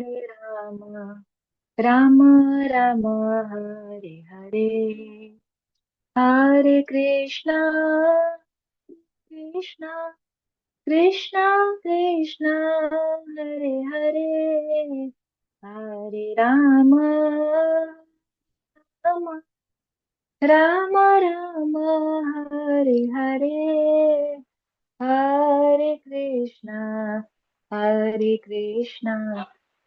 हरे राम राम हरे हरे, हरे कृष्णा कृष्णा कृष्णा हरे हरे, हरे राम राम राम हरे हरे, हरे कृष्णा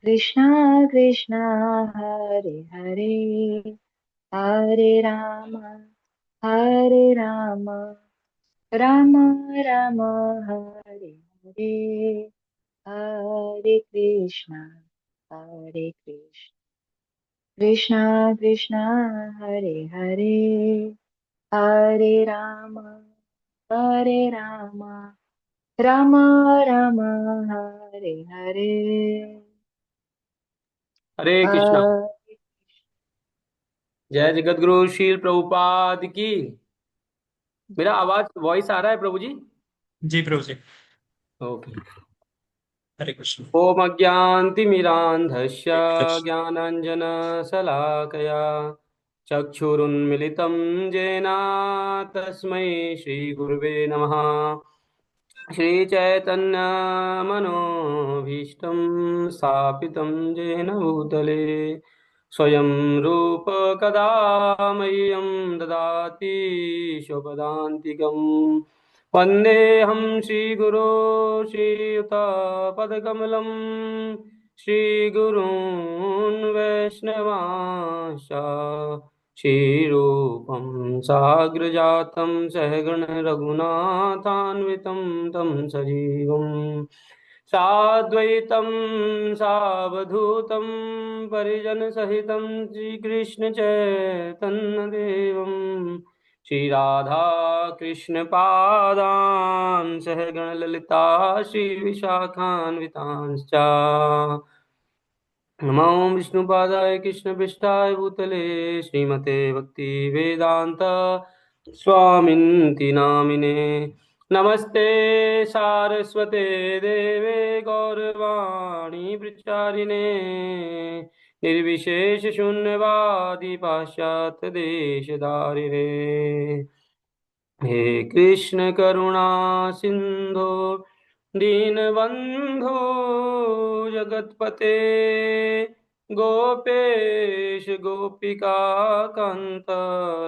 कृष्णा कृष्णा हरे हरे, हरे राम राम राम हरे हरे, हरे कृष्णा कृष्णा कृष्णा हरे हरे, हरे राम राम राम हरे हरे, हरे कृष्णा। हरे जय जगत गुरु शील प्रभुपाद की। मेरा आवाज वॉइस आ रहा है प्रभु जी? जी प्रभु जी। ओके। हरे कृष्ण। ओम अज्ञानतिमिरान्धस्य हरे कृष्ण। ज्ञानाञ्जनशलाकया चक्षुरुन्मिलितं येन तस्मै श्रीगुरुवे नमः। श्रीचैतन्यमनोभीष्टं स्थापितं येन भूतले स्वयं रूप कदा मह्यं ददाति स्वपदान्तिकम्। वन्देऽहं श्रीगुरो श्रीयुतापदकमलं श्रीगुरून् वैष्णवांश्च श्रीरूपं साग्रजातं सहगण रघुनाथान्वितं तं सजीवम् साद्वैतं सावधूतं परिजनसहितं श्रीकृष्णचैतन्यदेवं श्रीराधा कृष्णपादान् सहगणललिता श्रीविशाखान्वितांश्च नमो विष्णुपादाय कृष्णपृष्ठाय भूतले श्रीमते भक्ति वेदांत स्वामिन्ति नामिने। नमस्ते सारस्वते देवे गौरवाणी प्रचारिणे निर्विशेष शून्यवादी पाश्चात्य देशधारिणे। हे कृष्ण करुणा सिंधु दीनबंधु जगतपते गोपेश गोपिका कांत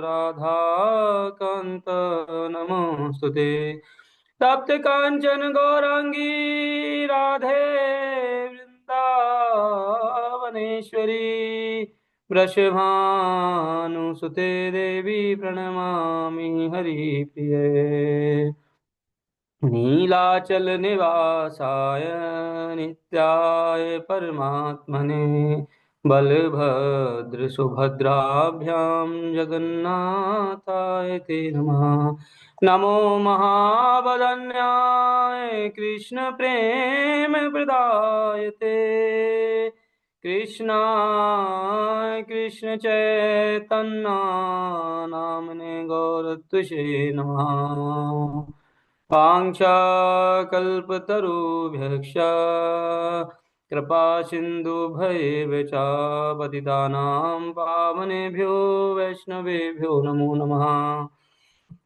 राधा कांत नमोस्तुते। तप्त कांचन गौरांगी राधे वृंदावनेश्वरी वृषभानुसुते देवी प्रणमामि हरिप्रिये। नीलाचल निवासाय नित्याय परमात्मने बलभद्र सुभद्राभ्यां जगन्नाथाय ते नमः। नमो महावदन्याय कृष्ण प्रेम प्रदायते कृष्णाय कृष्ण चैतन्य नामने गौरत्वसे नमः। वाञ्छाकल्पतरुभ्यश्च कृपा सिन्धुभैव च पतितानां पावनेभ्यो वैष्णवेभ्यो नमो नमः।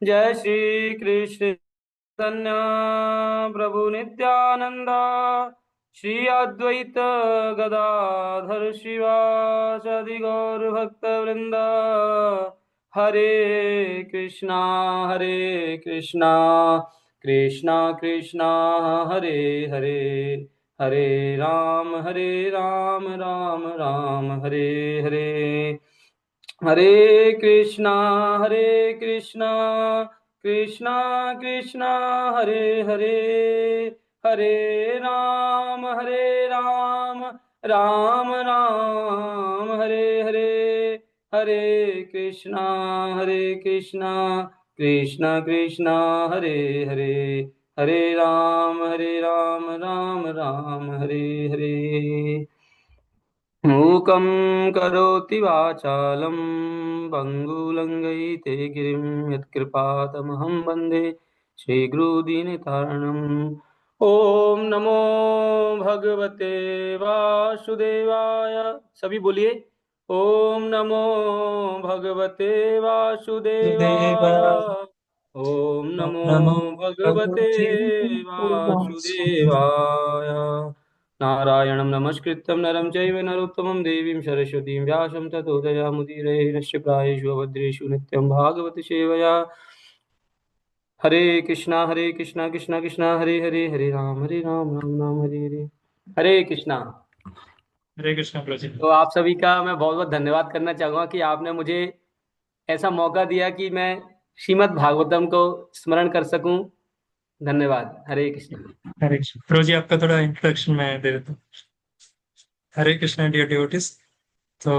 जय श्री कृष्ण चैतन्य प्रभु नित्यानंद श्री अद्वैत गदाधर शिवासादि गौर भक्त वृंद। हरे कृष्णा कृष्णा कृष्णा हरे हरे, हरे राम राम हरे हरे। हरे कृष्णा कृष्णा कृष्णा हरे हरे, हरे राम राम हरे हरे। हरे कृष्णा कृष्णा कृष्णा हरे हरे, हरे राम राम हरे हरे। मूकं करोति वाचालं पङ्गुलङ्घयिते गिरिं यत्कृपातमहं वन्दे श्रीगुरुदीनतारणम्। ओम नमो भगवते वासुदेवाय। सभी बोलिए। ओम नमो भगवते सुदेवा। वासुदेवाय। ओम ओम नमो नमो भगवते भगवते वासुदेवाय। वासुदेवाय। नारायणं नमस्कृत्यं नरं चैव नरोत्तमं देवीं सरस्वतीं व्यासं ततो जयामुदीरये नश्य प्रायेषु अभद्रेषु नित्यं भागवत सेवया। हरे कृष्णा कृष्णा कृष्णा हरे हरे, हरे राम राम राम हरे हरे। हरे कृष्णा। हरे कृष्ण प्रभु जी। तो आप सभी का मैं बहुत बहुत धन्यवाद करना चाहूंगा कि आपने मुझे ऐसा मौका दिया कि मैं श्रीमद् भागवतम को स्मरण कर सकूं। धन्यवाद। हरे कृष्णा। हरे कृष्ण प्रभु जी, आपका थोड़ा इंट्रोडक्शन मैं दे देता हूँ। हरे कृष्ण डियर डिवोटीज। तो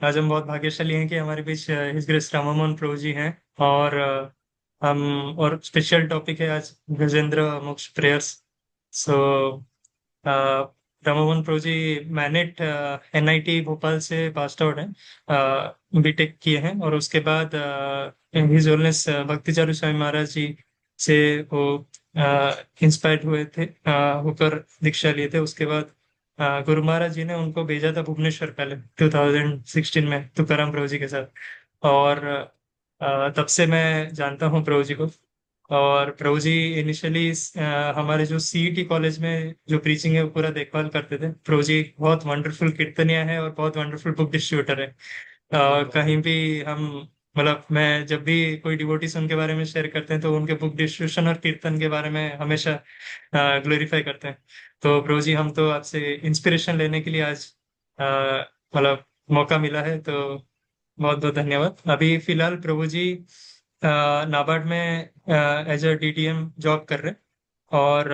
आज हम बहुत भाग्यशाली हैं कि हमारे बीच हिज ग्रेस रामामोहन प्रभु जी हैं। और हम और स्पेशल टॉपिक है आज गजेंद्र मोक्ष प्रेयर्स। सो रामामोहन प्रभु जी मैनेट एनआईटी भोपाल से पास आउट हैं, बीटेक किए हैं। और उसके बाद हिज होलनेस भक्तिचारू स्वामी महाराज जी से वो इंस्पायर्ड हुए थे, होकर दीक्षा लिए थे। उसके बाद गुरु महाराज जी ने उनको भेजा था भुवनेश्वर पहले 2016 में तुकाराम प्रभु जी के साथ। और तब से मैं जानता हूँ प्रभु जी को। और प्रभु जी इनिशियली हमारे जो सीईटी कॉलेज में जो प्रीचिंग है वो पूरा देखभाल करते थे। प्रभु जी बहुत वंडरफुल कीर्तनिया है और बहुत वंडरफुल बुक डिस्ट्रीब्यूटर है। कहीं भी हम मतलब मैं जब भी कोई डिवोटीज उनके बारे में शेयर करते हैं तो उनके बुक डिस्ट्रीब्यूशन और कीर्तन के बारे में हमेशा ग्लोरीफाई करते हैं। तो प्रभु जी हम तो आपसे इंस्पिरेशन लेने के लिए आज अ, मतलब मौका मिला है, तो बहुत बहुत धन्यवाद। अभी फिलहाल प्रभु जी नाबार्ड में एज अ डीटीएम जॉब कर रहे हैं। और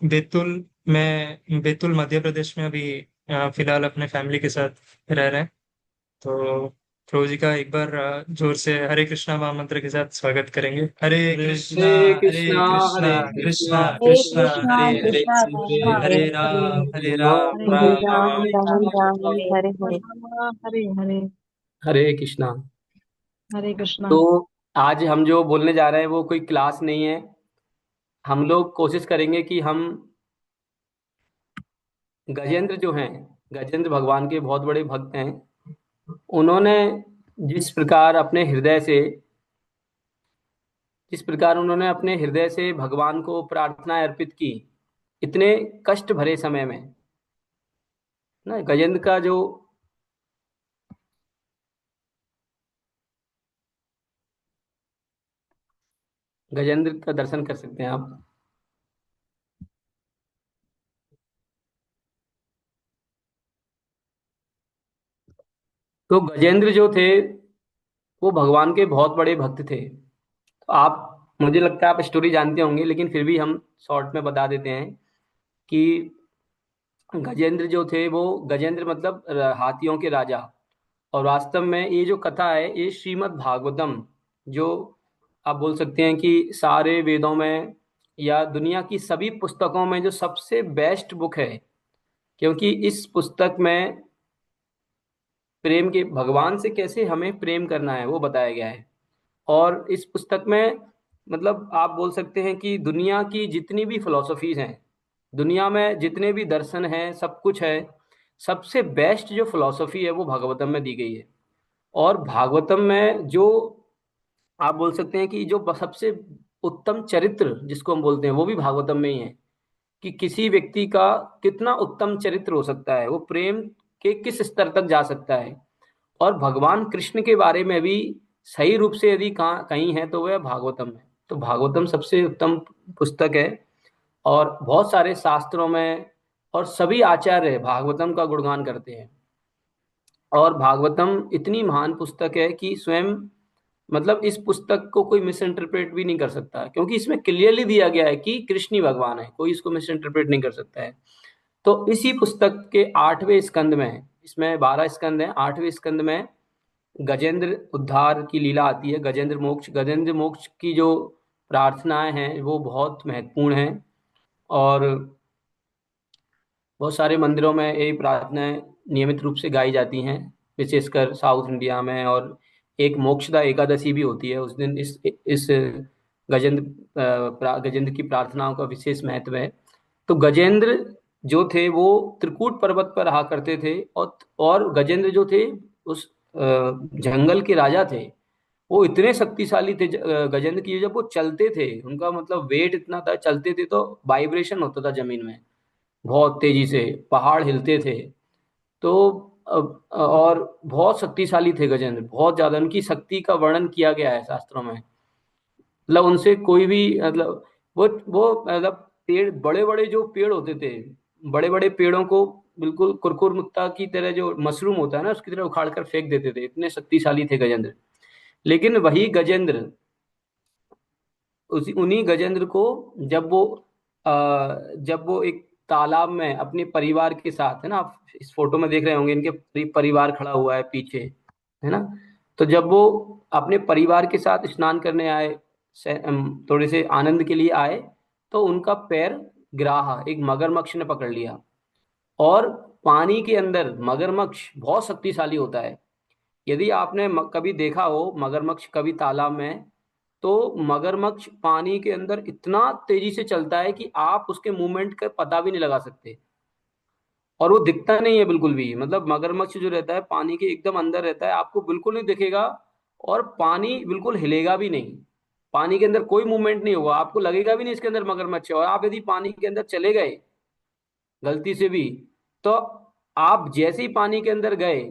बैतूल मध्य प्रदेश में अभी फिलहाल अपने फैमिली के साथ रह रहे हैं। तो प्रभु जी का एक बार जोर से हरे कृष्णा महामंत्र के साथ स्वागत करेंगे। हरे कृष्णा हरे हरे कृष्णा कृष्णा हरे कृष्णा कृष्णा हरे कृष्णा कृष्णा कृष्णा हरे कृष्णा हरे कृष्णा हरे कृष्णा हरे। हरे राम हरे हरे हरे राम राम राम राम राम हरे। हरे हरे हरे हरे। हरे कृष्णा। हरे कृष्णा। तो आज हम जो बोलने जा रहे हैं वो कोई क्लास नहीं है। हम लोग कोशिश करेंगे कि हम गजेंद्र जो हैं, गजेंद्र भगवान के बहुत बड़े भक्त हैं। उन्होंने जिस प्रकार अपने हृदय से जिस प्रकार उन्होंने अपने हृदय से भगवान को प्रार्थनाएं अर्पित की, इतने कष्ट भरे समय में ना, गजेंद्र का जो गजेंद्र का दर्शन कर सकते हैं आप। तो गजेंद्र जो थे वो भगवान के बहुत बड़े भक्त थे। तो आप, मुझे लगता है आप स्टोरी जानते होंगे, लेकिन फिर भी हम शॉर्ट में बता देते हैं कि गजेंद्र जो थे वो, गजेंद्र मतलब हाथियों के राजा। और वास्तव में ये जो कथा है ये श्रीमद् भागवतम, जो आप बोल सकते हैं कि सारे वेदों में या दुनिया की सभी पुस्तकों में जो सबसे बेस्ट बुक है। क्योंकि इस पुस्तक में प्रेम के, भगवान से कैसे हमें प्रेम करना है वो बताया गया है। और इस पुस्तक में मतलब आप बोल सकते हैं कि दुनिया की जितनी भी फिलोसफीज हैं, दुनिया में जितने भी दर्शन हैं, सब कुछ है। सबसे बेस्ट जो फिलोसफी है वो भागवतम में दी गई है। और भागवतम में जो आप बोल सकते हैं कि जो सबसे उत्तम चरित्र जिसको हम बोलते हैं वो भी भागवतम में ही है। कि किसी व्यक्ति का कितना उत्तम चरित्र हो सकता है, वो प्रेम के किस स्तर तक जा सकता है। और भगवान कृष्ण के बारे में भी सही रूप से यदि कहाँ कहीं है तो वह भागवतम है। तो भागवतम सबसे उत्तम पुस्तक है। और बहुत सारे शास्त्रों में और सभी आचार्य भागवतम का गुणगान करते हैं। और भागवतम इतनी महान पुस्तक है कि स्वयं मतलब इस पुस्तक को कोई मिस इंटरप्रेट भी नहीं कर सकता, क्योंकि इसमें क्लियरली दिया गया है कि कृष्ण ही भगवान है, कोई इसको मिस इंटरप्रेट नहीं कर सकता है। तो इसी पुस्तक के 8वें स्कंद में, इसमें 12 स्कंद हैं, 8वें स्कंद में गजेंद्र उद्धार की लीला आती है। गजेंद्र मोक्ष की जो प्रार्थनाएं हैं वो बहुत महत्वपूर्ण हैं। और बहुत सारे मंदिरों में ये प्रार्थनाएं नियमित रूप से गाई जाती हैं, विशेषकर साउथ इंडिया में। और एक मोक्षदा एकादशी भी होती है, उस दिन इस गजेंद्र की प्रार्थनाओं का विशेष महत्व है। तो गजेंद्र जो थे वो त्रिकूट पर्वत पर रहा करते थे, और गजेंद्र जो थे उस जंगल के राजा थे। वो इतने शक्तिशाली थे गजेंद्र की, जब वो चलते थे उनका मतलब वेट इतना था, चलते थे तो वाइब्रेशन होता था जमीन में बहुत तेजी से, पहाड़ हिलते थे। तो और बहुत शक्तिशाली थे गजेंद्र, बहुत ज्यादा उनकी शक्ति का वर्णन किया गया है शास्त्रों में। मतलब उनसे कोई भी मतलब वो मतलब पेड़, बड़े बड़े जो पेड़ होते थे, बड़े बड़े पेड़ों को बिल्कुल कुरकुर मुत्ता की तरह, जो मशरूम होता है ना उसकी तरह उखाड़ कर फेंक देते थे, इतने शक्तिशाली थे गजेंद्र। लेकिन वही गजेंद्र, उसी उन्हीं गजेंद्र को जब वो जब वो एक तालाब में अपने परिवार के साथ, है ना, आप इस फोटो में देख रहे होंगे इनके परिवार खड़ा हुआ है पीछे, है ना। तो जब वो अपने परिवार के साथ स्नान करने आए, थोड़े से आनंद के लिए आए, तो उनका पैर ग्राहा एक मगरमच्छ ने पकड़ लिया। और पानी के अंदर मगरमच्छ बहुत शक्तिशाली होता है। यदि आपने कभी देखा हो मगरमच्छ कभी तालाब में, तो मगरमच्छ पानी के अंदर इतना तेजी से चलता है कि आप उसके मूवमेंट का पता भी नहीं लगा सकते, और वो दिखता नहीं है बिल्कुल भी। मतलब मगरमच्छ जो रहता है पानी के एकदम अंदर रहता है, आपको बिल्कुल नहीं दिखेगा, और पानी बिल्कुल हिलेगा भी नहीं, पानी के अंदर कोई मूवमेंट नहीं होगा, आपको लगेगा भी नहीं इसके अंदर मगरमच्छ है। और आप यदि पानी के अंदर चले गए गलती से भी, तो आप जैसे ही पानी के अंदर गए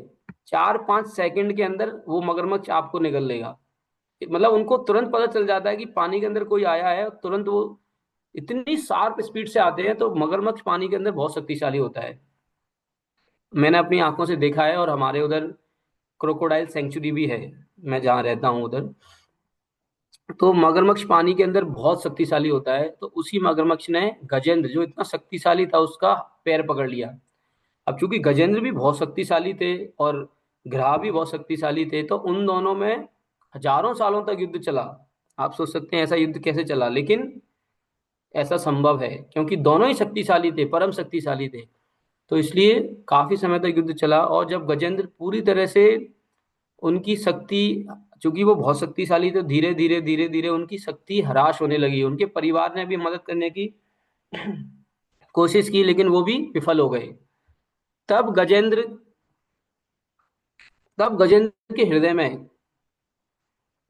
4-5 सेकंड के अंदर वो मगरमच्छ आपको निगल लेगा। मतलब उनको तुरंत पता चल जाता है कि पानी के अंदर कोई आया है, तुरंत वो इतनी शार्प स्पीड से आते हैं। तो मगरमच्छ पानी के अंदर बहुत शक्तिशाली होता है, मैंने अपनी आंखों से देखा है। और हमारे उधर क्रोकोडाइल सेंचुरी भी है, मैं जहाँ रहता हूँ उधर। तो मगरमच्छ पानी के अंदर बहुत शक्तिशाली होता है। तो उसी मगरमच्छ ने गजेंद्र जो इतना शक्तिशाली था उसका पैर पकड़ लिया। अब चूंकि गजेंद्र भी बहुत शक्तिशाली थे और ग्रह भी बहुत शक्तिशाली थे, तो उन दोनों में हजारों सालों तक युद्ध चला। आप सोच सकते हैं ऐसा युद्ध कैसे चला, लेकिन ऐसा संभव है क्योंकि दोनों ही शक्तिशाली थे, परम शक्तिशाली थे। तो इसलिए काफी समय तक युद्ध चला। और जब गजेंद्र पूरी तरह से उनकी शक्ति, चूंकि वो बहुत शक्तिशाली, तो धीरे धीरे धीरे धीरे उनकी शक्ति ह्रास होने लगी। उनके परिवार ने भी मदद करने की कोशिश की, लेकिन वो भी विफल हो गए। तब गजेंद्र तब गजेंद्र के हृदय में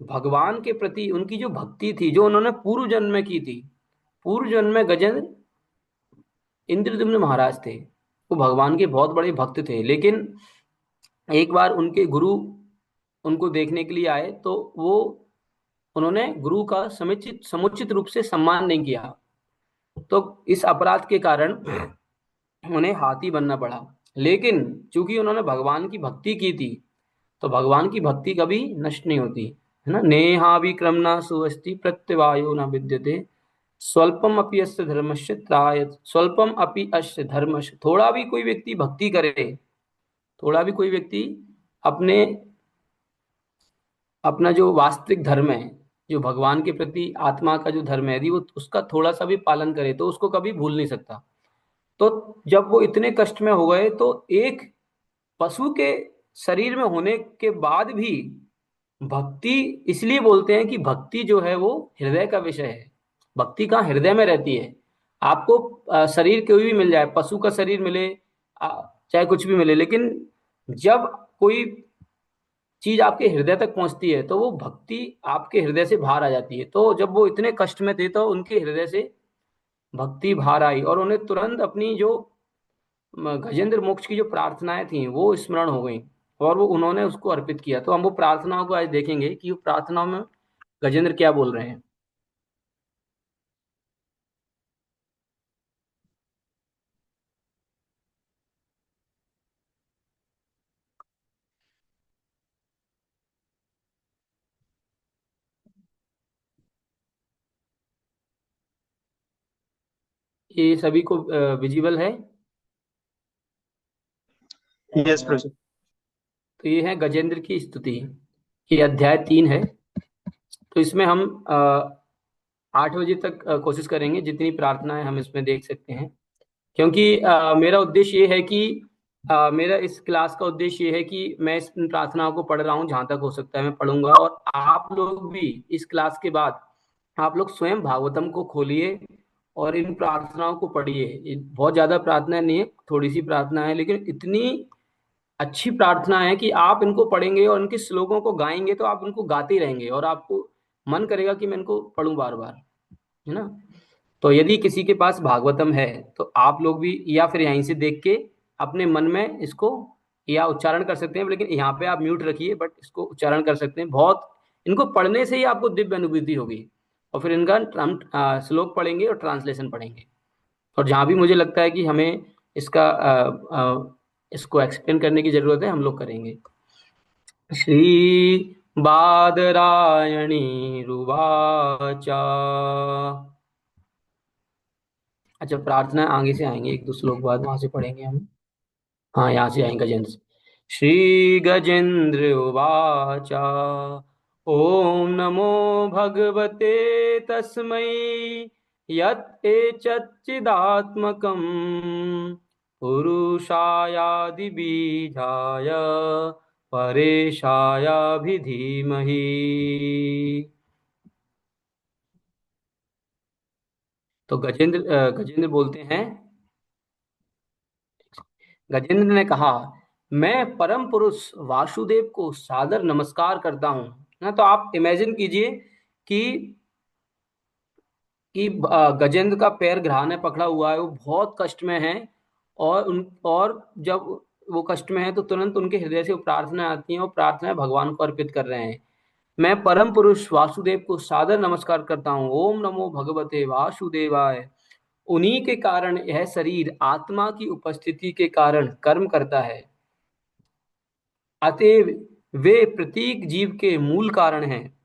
भगवान के प्रति उनकी जो भक्ति थी, जो उन्होंने पूर्व जन्म में की थी। पूर्व जन्म में गजेंद्र इंद्रद्युम्न महाराज थे, वो भगवान के बहुत बड़े भक्त थे। लेकिन एक बार उनके गुरु उनको देखने के लिए आए, तो वो उन्होंने गुरु का समुचित समुचित रूप से सम्मान नहीं किया। तो इस अपराध के कारण उन्हें हाथी बनना पड़ा। लेकिन चूंकि उन्होंने भगवान की भक्ति की थी, तो भगवान की भक्ति कभी नष्ट नहीं होती, है ना। नेहाभिक्रमना सुअस्ति प्रत्यवायो न विद्यते, स्वल्पम अपि अस्य धर्मस्य त्रायत, स्वल्पम अपि अस्य धर्मस्य। थोड़ा भी कोई व्यक्ति भक्ति करे, थोड़ा भी कोई व्यक्ति अपने अपना जो वास्तविक धर्म है, जो भगवान के प्रति आत्मा का जो धर्म है, यदि वो उसका थोड़ा सा भी पालन करे तो उसको कभी भूल नहीं सकता। तो जब वो इतने कष्ट में हो गए, तो एक पशु के शरीर में होने के बाद भी भक्ति, इसलिए बोलते हैं कि भक्ति जो है वो हृदय का विषय है। भक्ति कहाँ, हृदय में रहती है। आपको शरीर कोई भी मिल जाए, पशु का शरीर मिले, चाहे कुछ भी मिले, लेकिन जब कोई चीज आपके हृदय तक पहुंचती है तो वो भक्ति आपके हृदय से बाहर आ जाती है। तो जब वो इतने कष्ट में थे, तो उनके हृदय से भक्ति बाहर आई, और उन्हें तुरंत अपनी जो गजेंद्र मोक्ष की जो प्रार्थनाएं थी वो स्मरण हो गई, और वो उन्होंने उसको अर्पित किया। तो हम वो प्रार्थनाओं को आज देखेंगे कि वो प्रार्थनाओं में गजेंद्र क्या बोल रहे हैं। ये सभी को विजिबल है। यस प्रभु। तो ये है गजेंद्र की स्तुति, ये अध्याय 3 है। तो इसमें हम 8 बजे तक कोशिश करेंगे, जितनी प्रार्थनाएं हम इसमें देख सकते हैं। क्योंकि मेरा उद्देश्य ये है कि मेरा इस क्लास का उद्देश्य ये है कि मैं इस प्रार्थनाओं को पढ़ रहा हूँ, जहां तक हो सकता है मैं पढ़ूंगा, और आप लोग भी इस क्लास के बाद आप लोग स्वयं भागवतम को खोलिए और इन प्रार्थनाओं को पढ़िए। ये बहुत ज्यादा प्रार्थना नहीं है, थोड़ी सी प्रार्थना है, लेकिन इतनी अच्छी प्रार्थना है कि आप इनको पढ़ेंगे और इनके श्लोकों को गाएंगे तो आप इनको गाते ही रहेंगे और आपको मन करेगा कि मैं इनको पढूं बार बार, है ना। तो यदि किसी के पास भागवतम है तो आप लोग भी या फिर यहीं से देख के अपने मन में इसको या उच्चारण कर सकते हैं, लेकिन यहाँ पे आप म्यूट रखिए, बट इसको उच्चारण कर सकते हैं। बहुत इनको पढ़ने से ही आपको दिव्य अनुभूति होगी। और फिर इनका हम श्लोक पढ़ेंगे और ट्रांसलेशन पढ़ेंगे। और जहाँ भी मुझे लगता है कि हमें इसका इसको एक्सप्लेन करने की जरूरत है, हम लोग करेंगे। श्री बादरायणी रुवाचा। अच्छा, प्रार्थना आगे से आएंगे, एक दो श्लोक बाद वहां से पढ़ेंगे हम। हाँ, यहाँ से आएंगे गजेंद्र से। श्री गजेंद्र उवाचा। ओम नमो भगवते तस्मै यत् एतच्चिदात्मकं पुरुषायादिबीजाय परेशाय धीमहि। तो गजेंद्र बोलते हैं, गजेंद्र ने कहा, मैं परम पुरुष वासुदेव को सादर नमस्कार करता हूँ ना। तो आप इमेजिन कीजिए कि गजेंद्र का पैर ग्रह ने पकड़ा हुआ है, वो बहुत कष्ट में है। और जब वो कष्ट में है तो तुरंत उनके हृदय से वो प्रार्थना आती है और प्रार्थना भगवान को अर्पित कर रहे हैं। मैं परम पुरुष वासुदेव को सादर नमस्कार करता हूँ। ओम नमो भगवते वासुदेवाय। उन्हीं के कारण यह शरीर आत्मा की उपस्थिति के कारण कर्म करता है। अतएव वे प्रत्येक जीव के मूल कारण हैं।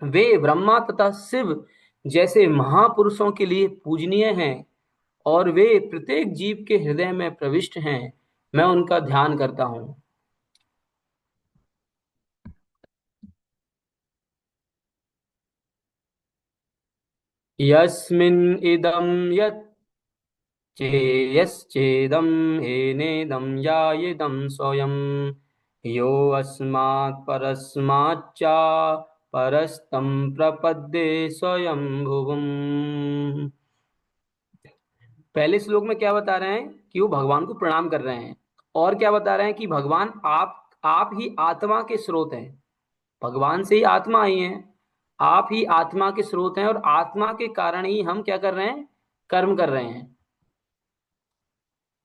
वे ब्रह्मा तथा शिव जैसे महापुरुषों के लिए पूजनीय हैं और वे प्रत्येक जीव के हृदय में प्रविष्ट हैं। मैं उनका ध्यान करता हूँ। यस्मिन् इदं यत् चेयश्चेदं हेनेदं यायेदं स्वयं यो अस्मात् परस्माच्च परस्तं प्रपद्ये स्वयं भुवम्। पहले श्लोक में क्या बता रहे हैं कि वो भगवान को प्रणाम कर रहे हैं, और क्या बता रहे हैं कि भगवान आप ही आत्मा के स्रोत हैं। भगवान से ही आत्मा आई है, आप ही आत्मा के स्रोत हैं और आत्मा के कारण ही हम क्या कर रहे हैं, कर्म कर रहे हैं।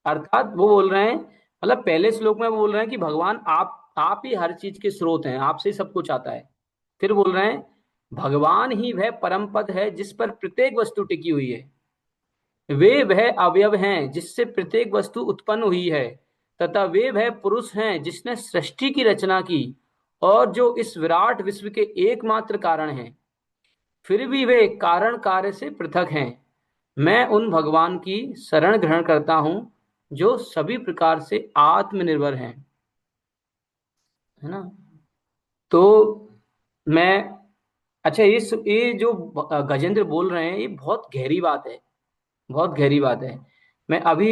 अर्थात वो बोल रहे हैं, मतलब पहले श्लोक में वो बोल रहे हैं कि भगवान आप ही हर चीज के स्रोत हैं, आपसे ही सब कुछ आता है। फिर बोल रहे हैं भगवान ही वह परम पद है जिस पर प्रत्येक वस्तु टिकी हुई है। वे वह अवयव हैं जिससे प्रत्येक वस्तु उत्पन्न हुई है, तथा वे वह पुरुष हैं जिसने सृष्टि की रचना की और जो इस विराट विश्व के एकमात्र कारण हैं। फिर भी वे कारण कार्य से पृथक हैं। मैं उन भगवान की शरण ग्रहण करता हूं जो सभी प्रकार से आत्मनिर्भर हैं, है ना। तो मैं, अच्छा, ये जो गजेंद्र बोल रहे हैं ये बहुत गहरी बात है, बहुत गहरी बात है। मैं अभी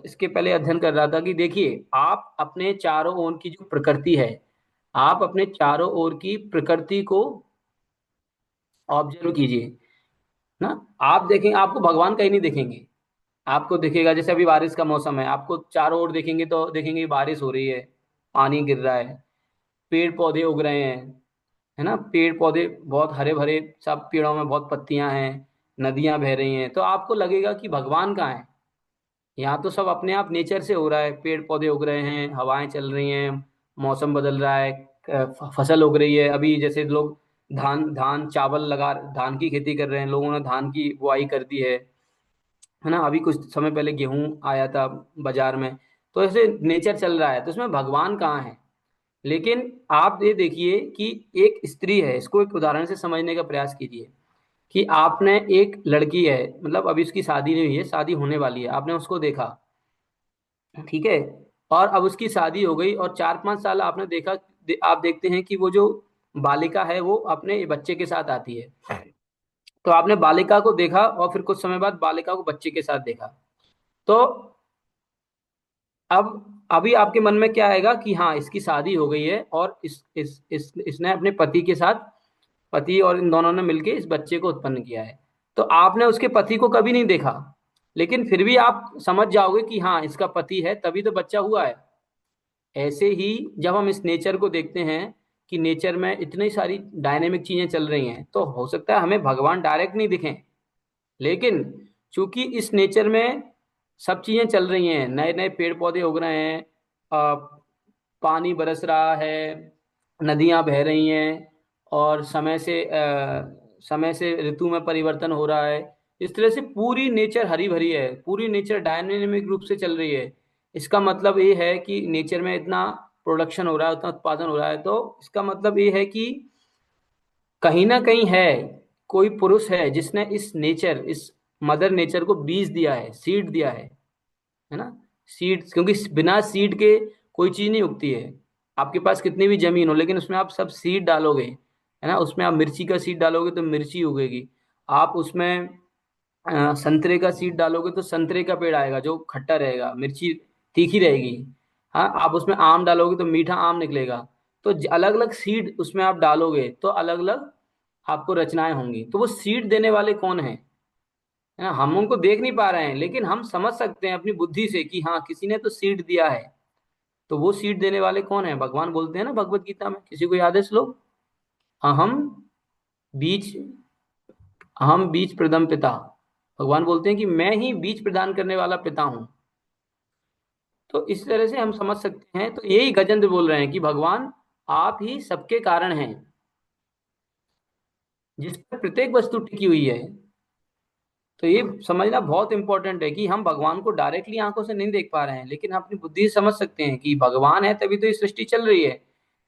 इसके पहले अध्ययन कर रहा था कि देखिए, आप अपने चारों ओर की जो प्रकृति है, आप अपने चारों ओर की प्रकृति को ऑब्जर्व कीजिए ना। आप देखेंगे, आपको भगवान कहीं नहीं दिखेंगे। आपको दिखेगा जैसे अभी बारिश का मौसम है, आपको चारों ओर देखेंगे तो देखेंगे बारिश हो रही है, पानी गिर रहा है, पेड़ पौधे उग रहे हैं, है ना। पेड़ पौधे बहुत हरे भरे, सब पेड़ों में बहुत पत्तियां हैं, नदियां बह रही हैं, तो आपको लगेगा कि भगवान कहाँ है। यहाँ तो सब अपने आप नेचर से हो रहा है, पेड़ पौधे उग रहे हैं, हवाएं चल रही हैं, मौसम बदल रहा है, फसल उग रही है। अभी जैसे लोग धान धान चावल लगा, धान की खेती कर रहे हैं, लोगों ने धान की बुआई कर दी है ना। अभी कुछ समय पहले गेहूं आया था बाजार में। तो ऐसे नेचर चल रहा है, तो इसमें भगवान कहाँ है। लेकिन आप ये देखिए कि एक स्त्री है, इसको एक उदाहरण से समझने का प्रयास कीजिए कि आपने एक लड़की है, मतलब अभी उसकी शादी नहीं हुई है, शादी होने वाली है, आपने उसको देखा, ठीक है। और अब उसकी शादी हो गई और 4-5 साल आपने देखा, आप देखते हैं कि वो जो बालिका है वो अपने बच्चे के साथ आती है। तो आपने बालिका को देखा और फिर कुछ समय बाद बालिका को बच्चे के साथ देखा। तो अब अभी आपके मन में क्या आएगा कि हाँ, इसकी शादी हो गई है और इसने अपने पति के साथ पति और इन दोनों ने मिलके इस बच्चे को उत्पन्न किया है। तो आपने उसके पति को कभी नहीं देखा, लेकिन फिर भी आप समझ जाओगे कि हाँ इसका पति है, तभी तो बच्चा हुआ है। ऐसे ही जब हम इस नेचर को देखते हैं कि नेचर में इतनी सारी डायनेमिक चीजें चल रही हैं, तो हो सकता है हमें भगवान डायरेक्ट नहीं दिखें, लेकिन चूंकि इस नेचर में सब चीजें चल रही हैं, नए नए पेड़ पौधे उग रहे हैं, पानी बरस रहा है, नदियां बह रही हैं, और समय से ऋतु में परिवर्तन हो रहा है। इस तरह से पूरी नेचर हरी भरी है, पूरी नेचर डायनेमिक रूप से चल रही है। इसका मतलब ये है कि नेचर में इतना प्रोडक्शन हो रहा है, उतना उत्पादन हो रहा है, तो इसका मतलब ये है कि कहीं ना कहीं है, कोई पुरुष है जिसने इस मदर नेचर को बीज दिया है, सीड दिया है ना। सीड, क्योंकि बिना सीड के कोई चीज नहीं उगती है। आपके पास कितनी भी जमीन हो, लेकिन उसमें आप सब सीड डालोगे, है ना, उसमें आप मिर्ची का सीड डालोगे तो मिर्ची उगेगी। आप उसमें संतरे का सीड डालोगे तो संतरे का पेड़ आएगा जो खट्टा रहेगा, मिर्ची तीखी रहेगी। हाँ, आप उसमें आम डालोगे तो मीठा आम निकलेगा। तो अलग अलग सीड उसमें आप डालोगे तो अलग अलग आपको रचनाएं होंगी। तो वो सीड देने वाले कौन है ना, हम उनको देख नहीं पा रहे हैं, लेकिन हम समझ सकते हैं अपनी बुद्धि से कि हाँ किसी ने तो सीड दिया है। तो वो सीड देने वाले कौन है? भगवान बोलते हैं ना भगवत गीता में, किसी को याद है श्लोक? अहम बीज अहम बीज प्रदम पिता। भगवान बोलते हैं कि मैं ही बीज प्रदान करने वाला पिता हूं। तो इस तरह से हम समझ सकते हैं। तो यही गजेंद्र बोल रहे हैं कि भगवान आप ही सबके कारण हैं, जिस पर प्रत्येक वस्तु टिकी हुई है। तो ये समझना बहुत इंपॉर्टेंट है कि हम भगवान को डायरेक्टली आंखों से नहीं देख पा रहे हैं, लेकिन हम अपनी बुद्धि से समझ सकते हैं कि भगवान है तभी तो ये सृष्टि चल रही है।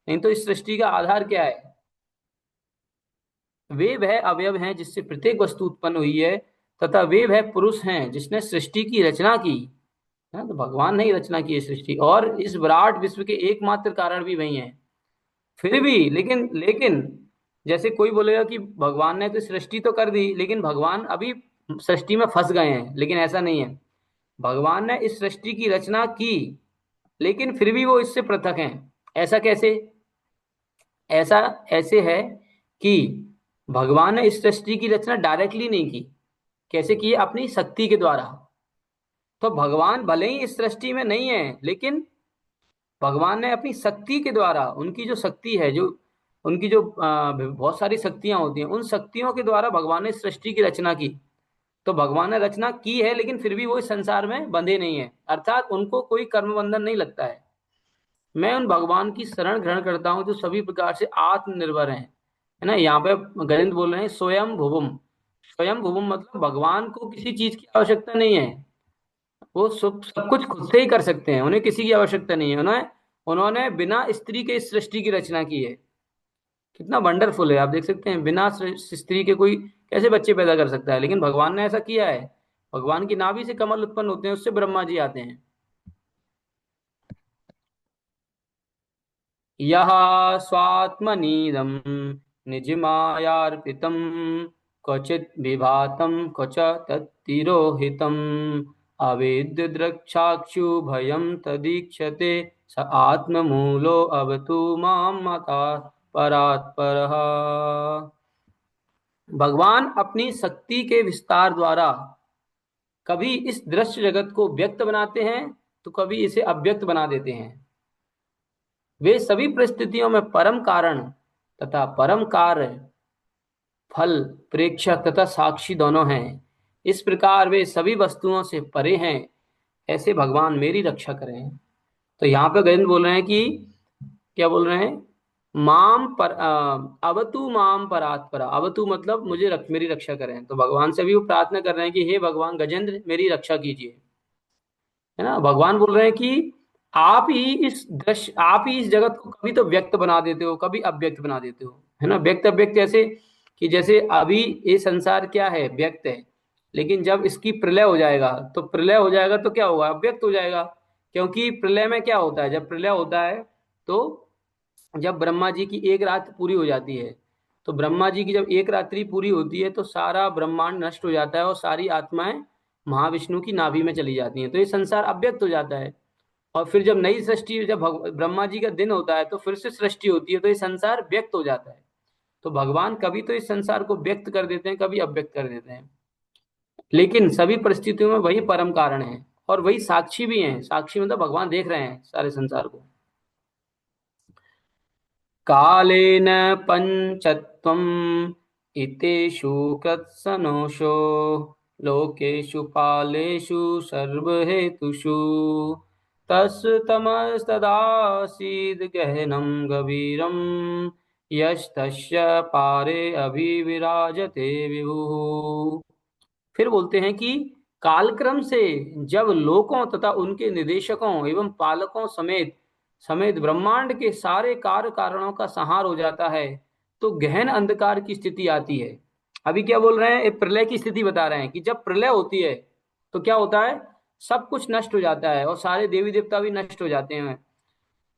नहीं तो इस सृष्टि का आधार क्या है? वे वह अवयव हैं जिससे प्रत्येक वस्तु उत्पन्न हुई है, तथा वे वह पुरुष हैं जिसने सृष्टि की रचना की है। तो भगवान ने ही रचना की है सृष्टि, और इस विराट विश्व के एकमात्र कारण भी वही हैं। फिर भी लेकिन लेकिन जैसे कोई बोलेगा कि भगवान ने तो सृष्टि तो कर दी, लेकिन भगवान अभी सृष्टि में फंस गए हैं, लेकिन ऐसा नहीं है। भगवान ने इस सृष्टि की रचना की, लेकिन फिर भी वो इससे पृथक हैं। ऐसा कैसे? ऐसा ऐसे है कि भगवान ने इस सृष्टि की रचना डायरेक्टली नहीं की। कैसे की? अपनी शक्ति के द्वारा। तो भगवान भले ही इस सृष्टि में नहीं है, लेकिन भगवान ने अपनी शक्ति के द्वारा, उनकी जो शक्ति है, जो उनकी जो बहुत सारी शक्तियां होती हैं, उन शक्तियों के द्वारा भगवान ने इस सृष्टि की रचना की। तो भगवान ने रचना की है, लेकिन फिर भी वो इस संसार में बंधे नहीं है, अर्थात उनको कोई कर्म बंधन नहीं लगता है। मैं उन भगवान की शरण ग्रहण करता हूँ जो सभी प्रकार से आत्मनिर्भर हैं, है ना। यहाँ पे गजेंद्र बोल रहे हैं स्वयं भुवम। स्वयं भुवम मतलब भगवान को किसी चीज की आवश्यकता नहीं है, वो सब कुछ खुद से ही कर सकते हैं, उन्हें किसी की आवश्यकता नहीं है। उन्हें उन्होंने बिना स्त्री के इस सृष्टि की रचना की है। कितना वंडरफुल है, आप देख सकते हैं, बिना स्त्री के कोई कैसे बच्चे पैदा कर सकता है, लेकिन भगवान ने ऐसा किया है। भगवान की नाभि से कमल उत्पन्न होते हैं, उससे ब्रह्मा जी आते हैं। यः स्वात्मनीदं निजमायार्पितं, क्वचित् विभातं क्वच तत्तिरोहितम्, अवेद्यद्रक्षाक्षुभयं तदीक्षते, स आत्ममूलो अवतु मां मता परात्परः। भगवान अपनी शक्ति के विस्तार द्वारा कभी इस दृश्य जगत को व्यक्त बनाते हैं, तो कभी इसे अव्यक्त बना देते हैं। वे सभी परिस्थितियों में परम कारण तथा परम कार्य, फल, प्रेक्षक तथा साक्षी दोनों हैं। इस प्रकार वे सभी वस्तुओं से परे हैं। ऐसे भगवान मेरी रक्षा करें। तो यहाँ पे गजेंद्र बोल रहे हैं कि क्या बोल रहे हैं? अवतु माम परात्परा। अवतु मतलब मेरी रक्षा करें। तो भगवान से भी वो प्रार्थना कर रहे हैं कि हे भगवान गजेंद्र, मेरी रक्षा कीजिए, है ना। भगवान बोल रहे हैं कि आप ही इस जगत को कभी तो व्यक्त बना देते हो, कभी अव्यक्त बना देते हो, है ना। व्यक्त अव्यक्त ऐसे कि जैसे अभी ये संसार क्या है? व्यक्त है। लेकिन जब इसकी प्रलय हो जाएगा, तो प्रलय हो जाएगा तो क्या होगा? अव्यक्त हो जाएगा। क्योंकि प्रलय में क्या होता है? जब प्रलय होता है तो जब ब्रह्मा जी की एक रात पूरी हो जाती है, तो ब्रह्मा जी की जब एक रात्रि पूरी होती है तो सारा ब्रह्मांड नष्ट हो जाता है और सारी आत्माएं महाविष्णु की नाभि में चली जाती हैं। तो ये संसार अव्यक्त हो जाता है। और फिर जब नई सृष्टि, जब ब्रह्मा जी का दिन होता है, तो फिर से सृष्टि होती है, तो ये संसार व्यक्त हो जाता है। तो भगवान कभी तो इस संसार को व्यक्त कर देते हैं, कभी अव्यक्त कर देते हैं, लेकिन सभी परिस्थितियों में वही परम कारण है और वही साक्षी भी हैं। साक्षी मतलब भगवान देख रहे हैं सारे संसार को। कालेन पंचत्वम् इतेषु कृत्सनोषो लोकेषु कालेषु सर्वहेतुषु तमस्तदासीद् गहनं गभीरं यस्तस्य पारे अभिविराजते विभुः। फिर बोलते हैं कि कालक्रम से जब लोकों तथा उनके निदेशकों एवं पालकों समेत समेत ब्रह्मांड के सारे कार्य कारणों का संहार हो जाता है तो गहन अंधकार की स्थिति आती है। अभी क्या बोल रहे हैं, एक प्रलय की स्थिति बता रहे हैं कि जब प्रलय होती है तो क्या होता है, सब कुछ नष्ट हो जाता है और सारे देवी देवता भी नष्ट हो जाते हैं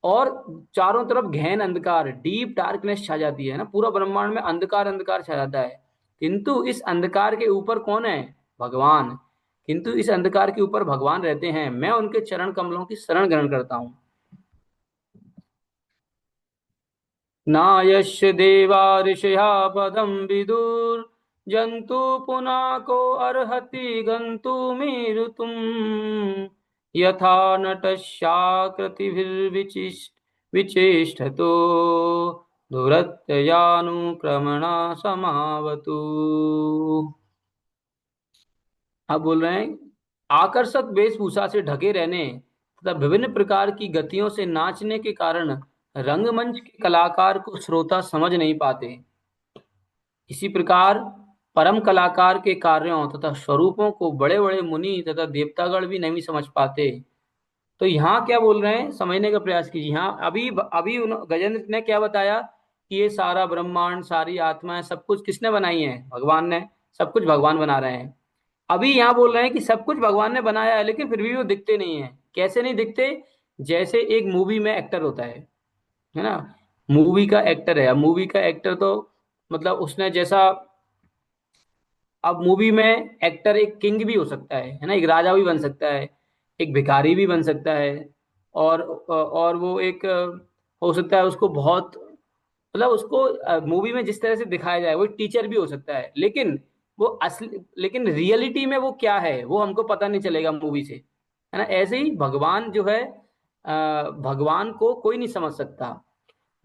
और चारों तरफ गहन अंधकार, डीप डार्कनेस छा जाती है ना, पूरा ब्रह्मांड में अंधकार अंधकार छा जाता है। किंतु इस अंधकार के ऊपर कौन है, भगवान। किंतु इस अंधकार के ऊपर भगवान रहते हैं, मैं उनके चरण कमलों की शरण ग्रहण करता हूं। नायस्य देवा ऋषया पदम विदुर जंतु पुनः को अर्हति गंतुमीरुतुम यथा नटस्याकृतिभिर्विचिष्ट विचेष्टतो दुरत्ययानुक्रमणा समावतु। अब बोल रहे हैं आकर्षक वेशभूषा से ढके रहने तथा विभिन्न प्रकार की गतियों से नाचने के कारण रंगमंच के कलाकार को श्रोता समझ नहीं पाते। इसी प्रकार परम कलाकार के कार्यों तथा स्वरूपों को बड़े बड़े मुनि तथा देवतागण भी नहीं समझ पाते। तो यहाँ क्या बोल रहे हैं, समझने का प्रयास कीजिए। यहाँ अभी अभी गजेंद्र ने क्या बताया कि ये सारा ब्रह्मांड, सारी आत्माएं, सब कुछ किसने बनाई है, भगवान ने। सब कुछ भगवान बना रहे हैं। अभी यहाँ बोल रहे हैं कि सब कुछ भगवान ने बनाया है लेकिन फिर भी वो दिखते नहीं है। कैसे नहीं दिखते, जैसे एक मूवी में एक्टर होता है ना, मूवी का एक्टर है। अब मूवी का एक्टर तो मतलब उसने जैसा, अब मूवी में एक्टर एक किंग भी हो सकता है ना, एक राजा भी बन सकता है, एक भिखारी भी बन सकता है, और वो एक हो सकता है उसको बहुत, मतलब उसको मूवी में जिस तरह से दिखाया जाए वो एक टीचर भी हो सकता है, लेकिन वो असली, लेकिन रियलिटी में वो क्या है वो हमको पता नहीं चलेगा मूवी से, है ना। ऐसे ही भगवान जो है, भगवान को कोई नहीं समझ सकता।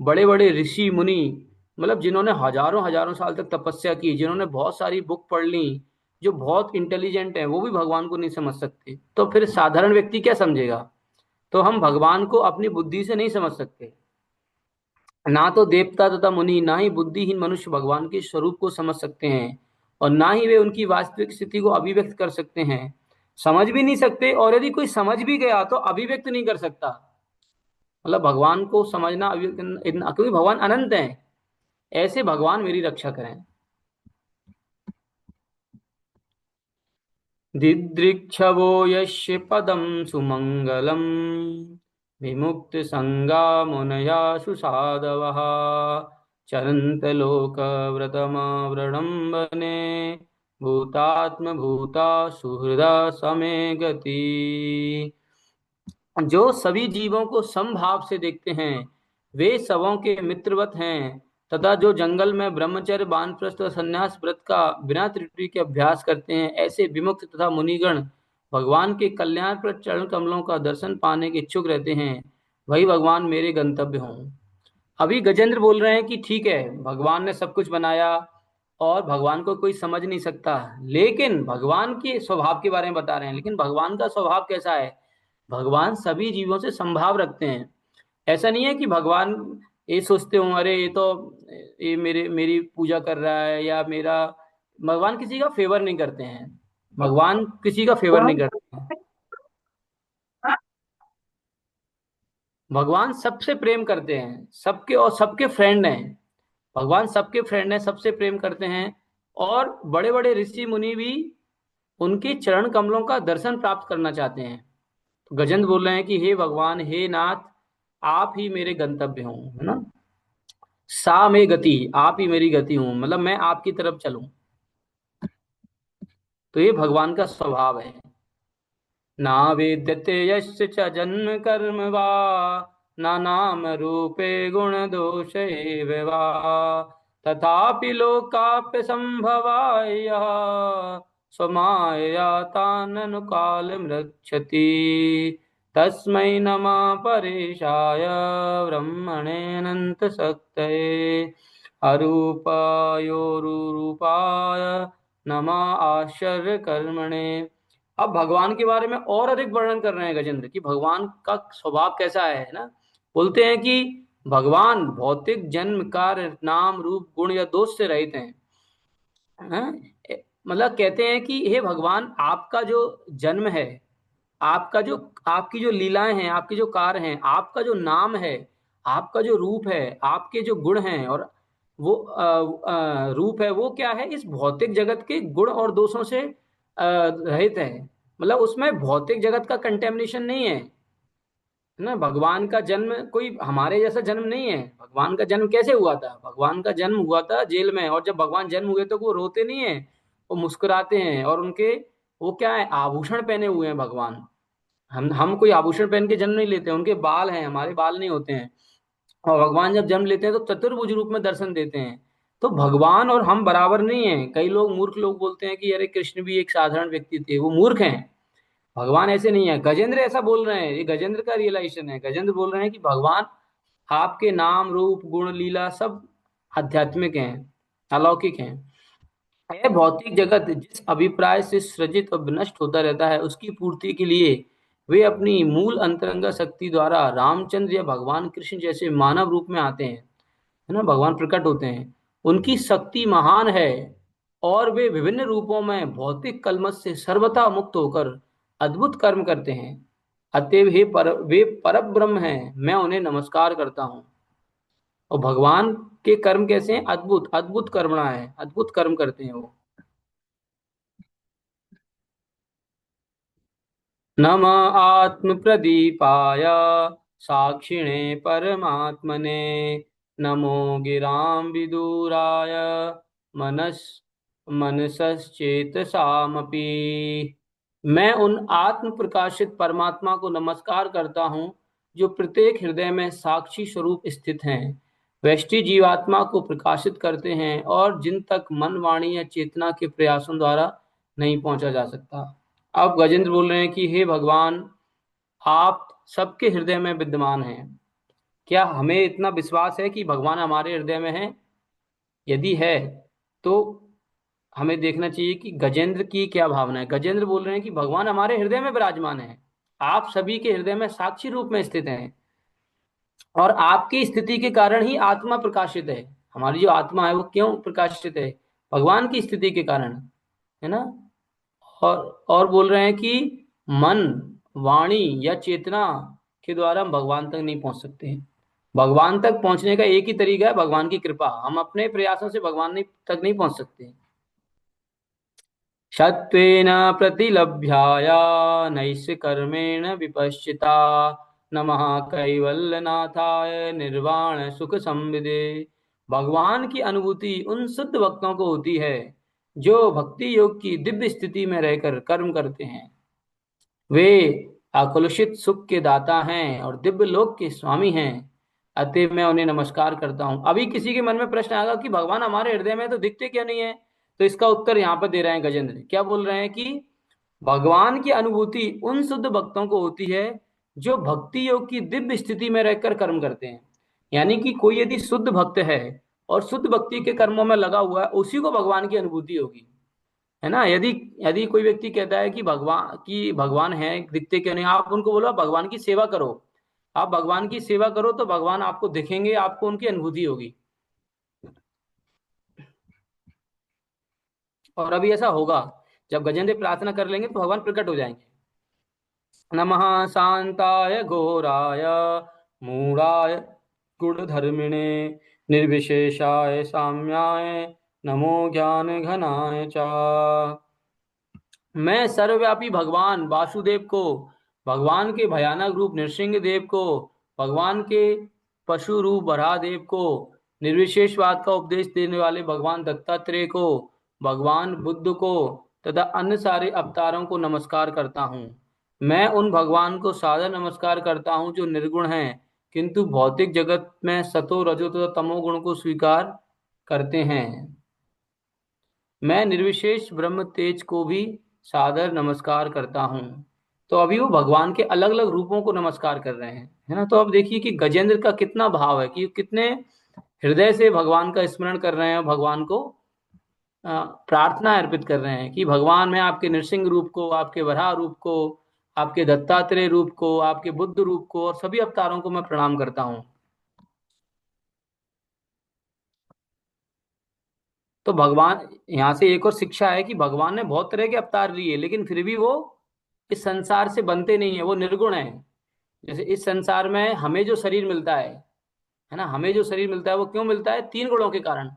बड़े बड़े ऋषि मुनि, मतलब जिन्होंने हजारों हजारों साल तक तपस्या की, जिन्होंने बहुत सारी बुक पढ़ ली, जो बहुत इंटेलिजेंट हैं, वो भी भगवान को नहीं समझ सकते, तो फिर साधारण व्यक्ति क्या समझेगा। तो हम भगवान को अपनी बुद्धि से नहीं समझ सकते। ना तो देवता तथा मुनि, ना ही बुद्धिहीन मनुष्य भगवान के स्वरूप को समझ सकते हैं और ना ही वे उनकी वास्तविक स्थिति को अभिव्यक्त कर सकते हैं। समझ भी नहीं सकते, और यदि कोई समझ भी गया तो अभिव्यक्त नहीं कर सकता। मतलब भगवान को समझना क्योंकि भगवान अनंत हैं। ऐसे भगवान मेरी रक्षा करें। दिदृक्षवो यस्य पदं सुमंगलम विमुक्त संगा मुनया सुसाधवः चरन्त लोकव्रतमवृणम्बने भूतात्म भूता सुहृदा समे गति। जो सभी जीवों को समभाव से देखते हैं वे सबों के मित्रवत हैं, तथा जो जंगल में ब्रह्मचर्य, वानप्रस्थ और संन्यास व्रत का बिना त्रुटि के अभ्यास करते हैं, ऐसे विमुक्त तथा मुनिगण भगवान के कल्याणप्रद चरण कमलों का दर्शन पाने के इच्छुक रहते हैं। वही भगवान मेरे गंतव्य हों। अभी गजेंद्र बोल रहे हैं कि ठीक है, भगवान ने सब कुछ बनाया और भगवान को कोई समझ नहीं सकता, लेकिन भगवान के स्वभाव के बारे में बता रहे हैं। लेकिन भगवान का स्वभाव कैसा है, भगवान सभी जीवों से संभाव रखते हैं। ऐसा नहीं है कि भगवान ये सोचते हो अरे ये तो ये मेरी पूजा कर रहा है या मेरा, भगवान किसी का फेवर नहीं करते हैं। भगवान किसी का फेवर नहीं करते हैं। भगवान सबसे प्रेम करते हैं, सबके, और सबके फ्रेंड हैं। भगवान सबके फ्रेंड हैं, सबसे प्रेम करते हैं। और बड़े बड़े ऋषि मुनि भी उनके चरण कमलों का दर्शन प्राप्त करना चाहते हैं। तो गजेंद्र बोल रहे हैं कि हे भगवान, हे नाथ, आप ही मेरे गंतव्य हों, है ना। सा में गति, आप ही मेरी गति हूं, मतलब मैं आपकी तरफ चलूं। तो ये भगवान का स्वभाव है। ना वेद्यते यस्य च जन्म कर्म वा, ना नाम रूपे गुण दोषे वा तथापि लोकाप्य संभवाय यः स्वमायया ताननुकालमृच्छति तस्मै नमः परेशाय ब्रह्मणेऽनन्तशक्तये अरूपायोरुरूपाय नमः आश्चर्यकर्मणे। अब भगवान के बारे में और अधिक वर्णन कर रहे हैं गजेंद्र कि भगवान का स्वभाव कैसा है ना। बोलते हैं कि भगवान भौतिक जन्म कार्य नाम रूप गुण या दोष से रहित हैं। मतलब कहते हैं कि हे भगवान, आपका जो जन्म है, आपका जो आपकी जो लीलाएं हैं, आपके जो कार्य हैं, आपका जो नाम है, आपका जो रूप है, आपके जो गुण हैं, और वो रूप है, वो क्या है, इस भौतिक जगत के गुण और दोषों से रहित है। मतलब उसमें भौतिक जगत का कंटेमिनेशन नहीं है ना। भगवान का जन्म कोई हमारे जैसा जन्म नहीं है। भगवान का जन्म कैसे हुआ था? भगवान का जन्म हुआ था जेल में, और जब भगवान जन्म हुए तो वो रोते नहीं है, वो मुस्कुराते हैं। और उनके वो क्या है, आभूषण पहने हुए हैं भगवान। हम कोई आभूषण पहन के जन्म नहीं लेते हैं, उनके बाल हैं, हमारे बाल नहीं होते हैं। और भगवान जब जन्म लेते हैं तो चतुर्भुज रूप में दर्शन देते हैं। तो भगवान और हम बराबर नहीं है। कई लोग मूर्ख लोग बोलते हैं कि अरे कृष्ण भी एक साधारण व्यक्ति थे, वो मूर्ख हैं। भगवान ऐसे नहीं है। गजेंद्र ऐसा बोल रहे हैं, ये गजेंद्र का रियलाइजेशन है। गजेंद्र बोल रहे हैं कि भगवान, आपके नाम रूप गुण लीला सब आध्यात्मिक हैं, अलौकिक हैं। यह भौतिक जगत जिस अभिप्राय से सृजित और विनष्ट होता रहता है, उसकी पूर्ति के लिए वे अपनी मूल अंतरंगा शक्ति द्वारा रामचंद्र या भगवान कृष्ण जैसे मानव रूप में आते हैं, है ना, भगवान प्रकट होते हैं। उनकी शक्ति महान है और वे विभिन्न रूपों में भौतिक कलमश से सर्वथा मुक्त होकर अद्भुत कर्म करते हैं। अतएव वे पर ब्रह्म हैं, मैं उन्हें नमस्कार करता हूँ। और भगवान के कर्म कैसे हैं? अद्भुत अद्भुत कर्मणा है, अद्भुत कर्म करते हैं वो। नम आत्म प्रदीपाय साक्षिणे परमात्मने नमो गिरां विदुराय मनस मनसश्चेतसामपि। मैं उन आत्म प्रकाशित परमात्मा को नमस्कार करता हूँ जो प्रत्येक हृदय में साक्षी स्वरूप स्थित हैं, वैष्टि जीवात्मा को प्रकाशित करते हैं और जिन तक मन वाणी या चेतना के प्रयासों द्वारा नहीं पहुंचा जा सकता। अब गजेंद्र बोल रहे हैं कि हे भगवान, आप सबके हृदय में विद्यमान हैं। क्या हमें इतना विश्वास है कि भगवान हमारे हृदय में है? यदि है तो हमें देखना चाहिए कि गजेंद्र की क्या भावना है। गजेंद्र बोल रहे हैं कि भगवान हमारे हृदय में विराजमान है, आप सभी के हृदय में साक्षी रूप में स्थित हैं, और आपकी स्थिति के कारण ही आत्मा प्रकाशित है। हमारी जो आत्मा है वो क्यों प्रकाशित है? भगवान की स्थिति के कारण, है ना। और बोल रहे हैं कि मन वाणी या चेतना के द्वारा हम भगवान तक नहीं पहुंच सकते हैं। भगवान तक पहुंचने का एक ही तरीका है, भगवान की कृपा। हम अपने प्रयासों से तक नहीं पहुंच सकते। सत्वेन प्रतिलभ्याया नैष्कर्मेण विपश्चिता नमः कैवल्यनाथाय निर्वाण सुख संविदे। भगवान की अनुभूति उन शुद्ध भक्तों को होती है जो भक्ति योग की दिव्य स्थिति में रहकर कर्म करते हैं। वे अकलुषित सुख के दाता हैं और दिव्य लोक के स्वामी हैं। अतः मैं उन्हें नमस्कार करता हूँ। अभी किसी के मन में प्रश्न आएगा कि भगवान हमारे हृदय में तो दिखते क्यों नहीं है? तो इसका उत्तर यहाँ पर दे रहे हैं गजेंद्र। क्या बोल रहे हैं कि भगवान की अनुभूति उन शुद्ध भक्तों को होती है जो भक्ति योग की दिव्य स्थिति में रहकर कर्म करते हैं। यानी कि कोई यदि शुद्ध भक्त है और शुद्ध भक्ति के कर्मों में लगा हुआ है, उसी को भगवान की अनुभूति होगी, है ना। यदि यदि कोई व्यक्ति कहता है कि भगवान है, दिखते क्यों नहीं, आप उनको बोलो भगवान की सेवा करो। आप भगवान की सेवा करो तो भगवान आपको दिखेंगे, आपको उनकी अनुभूति होगी। और अभी ऐसा होगा, जब गजेंद्र प्रार्थना कर लेंगे तो भगवान प्रकट हो जाएंगे। नमः शांताय घोराय मूढ़ाय गुणधर्मिणे निर्विशेषाय साम्याय नमो ज्ञान घनाय च। मैं सर्वव्यापी भगवान वासुदेव को, भगवान के भयानक रूप नृसिंह देव को, भगवान के पशु रूप वराहदेव को, निर्विशेषवाद का उपदेश देने वाले भगवान दत्तात्रेय को, भगवान बुद्ध को तथा अन्य सारे अवतारों को नमस्कार करता हूँ। मैं उन भगवान को सादर नमस्कार करता हूँ जो निर्गुण हैं, किंतु भौतिक जगत में सतो रजो तथा तमो गुण को स्वीकार करते हैं। मैं निर्विशेष ब्रह्म तेज को भी सादर नमस्कार करता हूँ। तो अभी वो भगवान के अलग अलग रूपों को नमस्कार कर रहे हैं, है ना। तो अब देखिए कि गजेंद्र का कितना भाव है, कि कितने हृदय से भगवान का स्मरण कर रहे हैं, भगवान को प्रार्थना अर्पित कर रहे हैं कि भगवान, मैं आपके नृसिंह रूप को, आपके वराह रूप को, आपके दत्तात्रेय रूप को, आपके बुद्ध रूप को और सभी अवतारों को मैं प्रणाम करता हूँ। तो भगवान, यहाँ से एक और शिक्षा है कि भगवान ने बहुत तरह के अवतार लिए, लेकिन फिर भी वो इस संसार से बनते नहीं है, वो निर्गुण है। जैसे इस संसार में हमें जो शरीर मिलता है ना, हमें जो शरीर मिलता है वो क्यों मिलता है? तीन गुणों के कारण।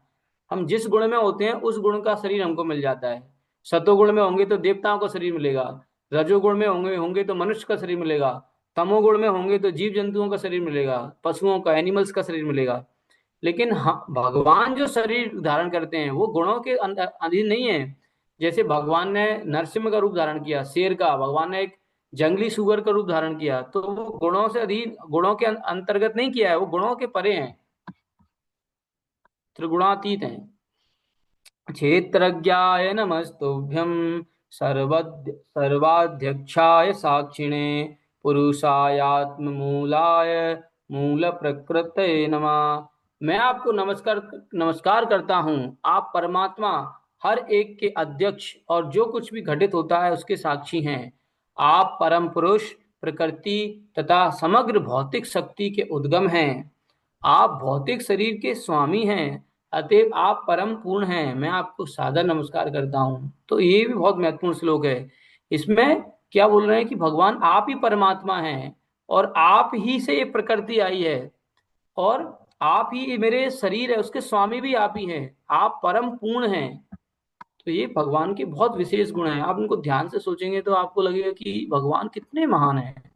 हम जिस गुण में होते हैं उस गुण का शरीर हमको मिल जाता है। सतोगुण में होंगे तो देवताओं का शरीर मिलेगा, रजोगुण में होंगे होंगे तो मनुष्य का शरीर मिलेगा, तमोगुण में होंगे तो जीव जंतुओं का शरीर मिलेगा, पशुओं का, एनिमल्स का शरीर मिलेगा। लेकिन भगवान जो शरीर धारण करते हैं वो गुणों के अधीन नहीं है। जैसे भगवान ने नरसिंह का रूप धारण किया, शेर का, भगवान ने एक जंगली सुअर का रूप धारण किया, तो वो गुणों से अधीन, गुणों के अंतर्गत नहीं किया है, वो गुणों के परे हैं, त्रिगुणातीत हैं। क्षेत्रज्ञाय नमस्तुभ्यं सर्वाध्यक्षाय साक्षिणे पुरुषायात्ममूलाय मूल प्रकृतये नमः। मैं आपको नमस्कार नमस्कार करता हूँ। आप परमात्मा, हर एक के अध्यक्ष और जो कुछ भी घटित होता है उसके साक्षी हैं। आप परम पुरुष, प्रकृति तथा समग्र भौतिक शक्ति के उद्गम हैं। आप भौतिक शरीर के स्वामी हैं, अतएव आप परम पूर्ण हैं। मैं आपको सादर नमस्कार करता हूँ। तो ये भी बहुत महत्वपूर्ण श्लोक है। इसमें क्या बोल रहे हैं कि भगवान आप ही परमात्मा हैं और आप ही से ये प्रकृति आई है, और आप ही मेरे शरीर है, उसके स्वामी भी आप ही हैं। आप परम पूर्ण हैं। तो ये भगवान के बहुत विशेष गुण हैं। आप उनको ध्यान से सोचेंगे तो आपको लगेगा कि भगवान कितने महान हैं।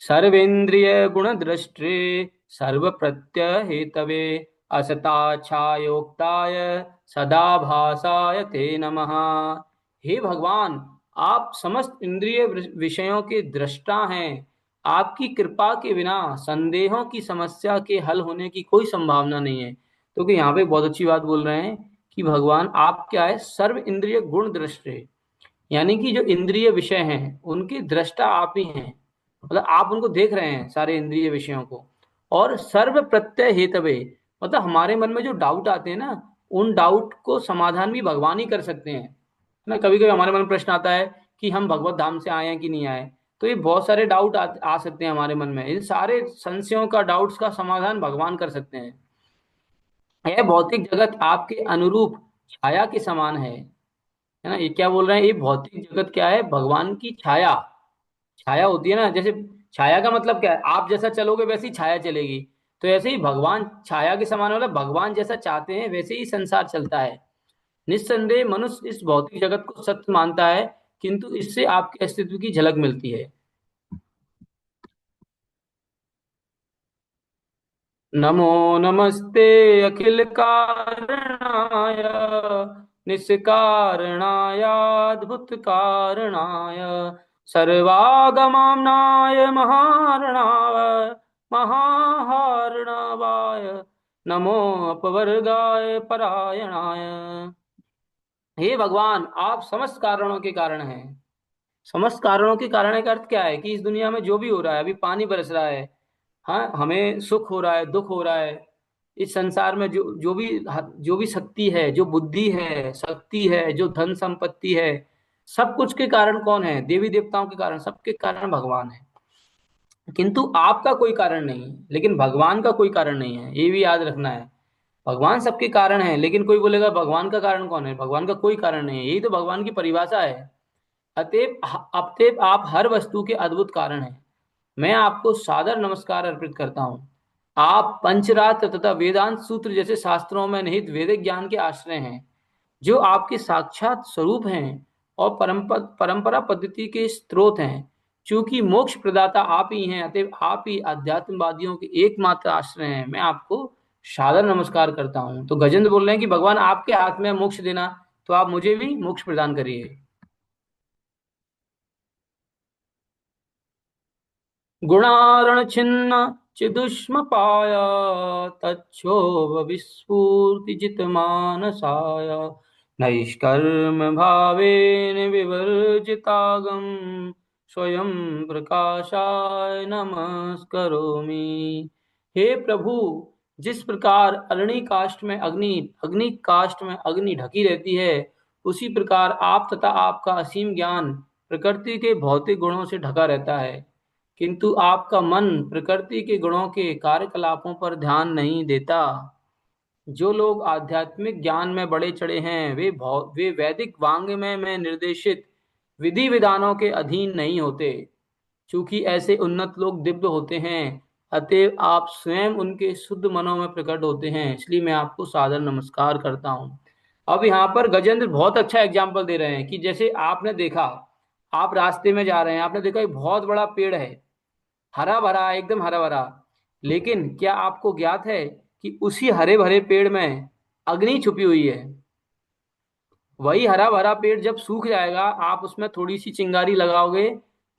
सर्वेन्द्रिय गुणदृष्टे सर्व प्रत्यय हेतवे असताच्छायोक्ताय सदा भासाय ते नमः। हे भगवान, आप समस्त इंद्रिय विषयों के दृष्टा हैं। आपकी कृपा के बिना संदेहों की समस्या के हल होने की कोई संभावना नहीं है। तो कि यहाँ पे बहुत अच्छी बात बोल रहे हैं कि भगवान आप क्या है? सर्व इंद्रिय गुण दृष्टे, यानी कि जो इंद्रिय विषय हैं उनकी दृष्टा आप ही हैं। मतलब आप उनको देख रहे हैं, सारे इंद्रिय विषयों को। और सर्व प्रत्यय हेतवे, मतलब हमारे मन में जो डाउट आते हैं ना, उन डाउट को समाधान भी भगवान ही कर सकते हैं ना। कभी कभी हमारे मन में प्रश्न आता है कि हम भगवत धाम से आए हैं कि नहीं आए। तो ये बहुत सारे डाउट आ सकते हैं हमारे मन में। इन सारे संशयों का, डाउट्स का समाधान भगवान कर सकते हैं। यह भौतिक जगत आपके अनुरूप छाया के समान है ना। ये क्या बोल रहे हैं? ये भौतिक जगत क्या है? भगवान की छाया। छाया होती है ना, जैसे छाया का मतलब क्या है? आप जैसा चलोगे वैसी छाया चलेगी। तो ऐसे ही भगवान छाया के समान, मतलब भगवान जैसा चाहते हैं वैसे ही संसार चलता है। निस्संदेह मनुष्य इस भौतिक जगत को सत्य मानता है, किंतु इससे आपके अस्तित्व की झलक मिलती है। नमो नमस्ते अखिल कारणाय निष्कारणायाद्भुत कारणाय सर्वागमनाय महाहर्णवाय नमो अपवर्गाय परायणाय। हे भगवान, आप समस्त कारणों के कारण हैं। समस्त कारणों के कारण का अर्थ क्या है? कि इस दुनिया में जो भी हो रहा है, अभी पानी बरस रहा है, हाँ, हमें सुख हो रहा है, दुख हो रहा है। इस संसार में जो भी शक्ति है, जो बुद्धि है, शक्ति है, जो धन संपत्ति है, सब कुछ के कारण कौन है? देवी देवताओं के कारण, सबके कारण भगवान है। किंतु आपका कोई कारण नहीं, लेकिन भगवान का कोई कारण नहीं है, ये भी याद रखना है। भगवान सबके कारण है, लेकिन कोई बोलेगा भगवान का कारण कौन है? भगवान का कोई कारण नहीं है, यही तो भगवान की परिभाषा है। अतएव आप हर वस्तु के अद्भुत कारण हैं। मैं आपको सादर नमस्कार अर्पित करता हूँ। आप पंचरात्र तथा वेदांत सूत्र जैसे शास्त्रों में निहित वैदिक ज्ञान के आश्रय हैं, जो आपके साक्षात स्वरूप हैं और परंपरा पद्धति के स्रोत हैं। चूंकि मोक्ष प्रदाता आप ही हैं, अतएव आप ही अध्यात्मवादियों के एकमात्र आश्रय हैं। मैं आपको सादर नमस्कार करता हूँ। तो गजेंद्र बोल रहे हैं कि भगवान आपके हाथ में है मोक्ष देना, तो आप मुझे भी मोक्ष प्रदान करिए। गुणारण छिन्न चिदुष्मपाय तच्छोभ विस्फूर्तिजितमानसाय नैष्कर्म भावेन विवर्जितागम स्वयं प्रकाशाय नमस्करोमि। हे प्रभु, जिस प्रकार अग्नि काष्ठ में अग्नि काष्ठ में अग्नि ढकी रहती है, उसी प्रकार आप तथा आपका असीम ज्ञान प्रकृति के भौतिक गुणों से ढका रहता है, किंतु आपका मन प्रकृति के गुणों के कार्यकलापों पर ध्यान नहीं देता। जो लोग आध्यात्मिक ज्ञान में बड़े चढ़े हैं, वे वैदिक वांग्मय में निर्देशित विधि विधानों के अधीन नहीं होते। चूंकि ऐसे उन्नत लोग दिव्य होते हैं, अतएव आप स्वयं उनके शुद्ध मनों में प्रकट होते हैं, इसलिए मैं आपको सादर नमस्कार करता हूँ। अब यहाँ पर गजेंद्र बहुत अच्छा एग्जाम्पल दे रहे हैं कि जैसे आपने देखा, आप रास्ते में जा रहे हैं, आपने देखा एक बहुत बड़ा पेड़ है, हरा भरा, एकदम हरा भरा, लेकिन क्या आपको ज्ञात है कि उसी हरे भरे पेड़ में अग्नि छुपी हुई है? वही हरा भरा पेड़ जब सूख जाएगा, आप उसमें थोड़ी सी चिंगारी लगाओगे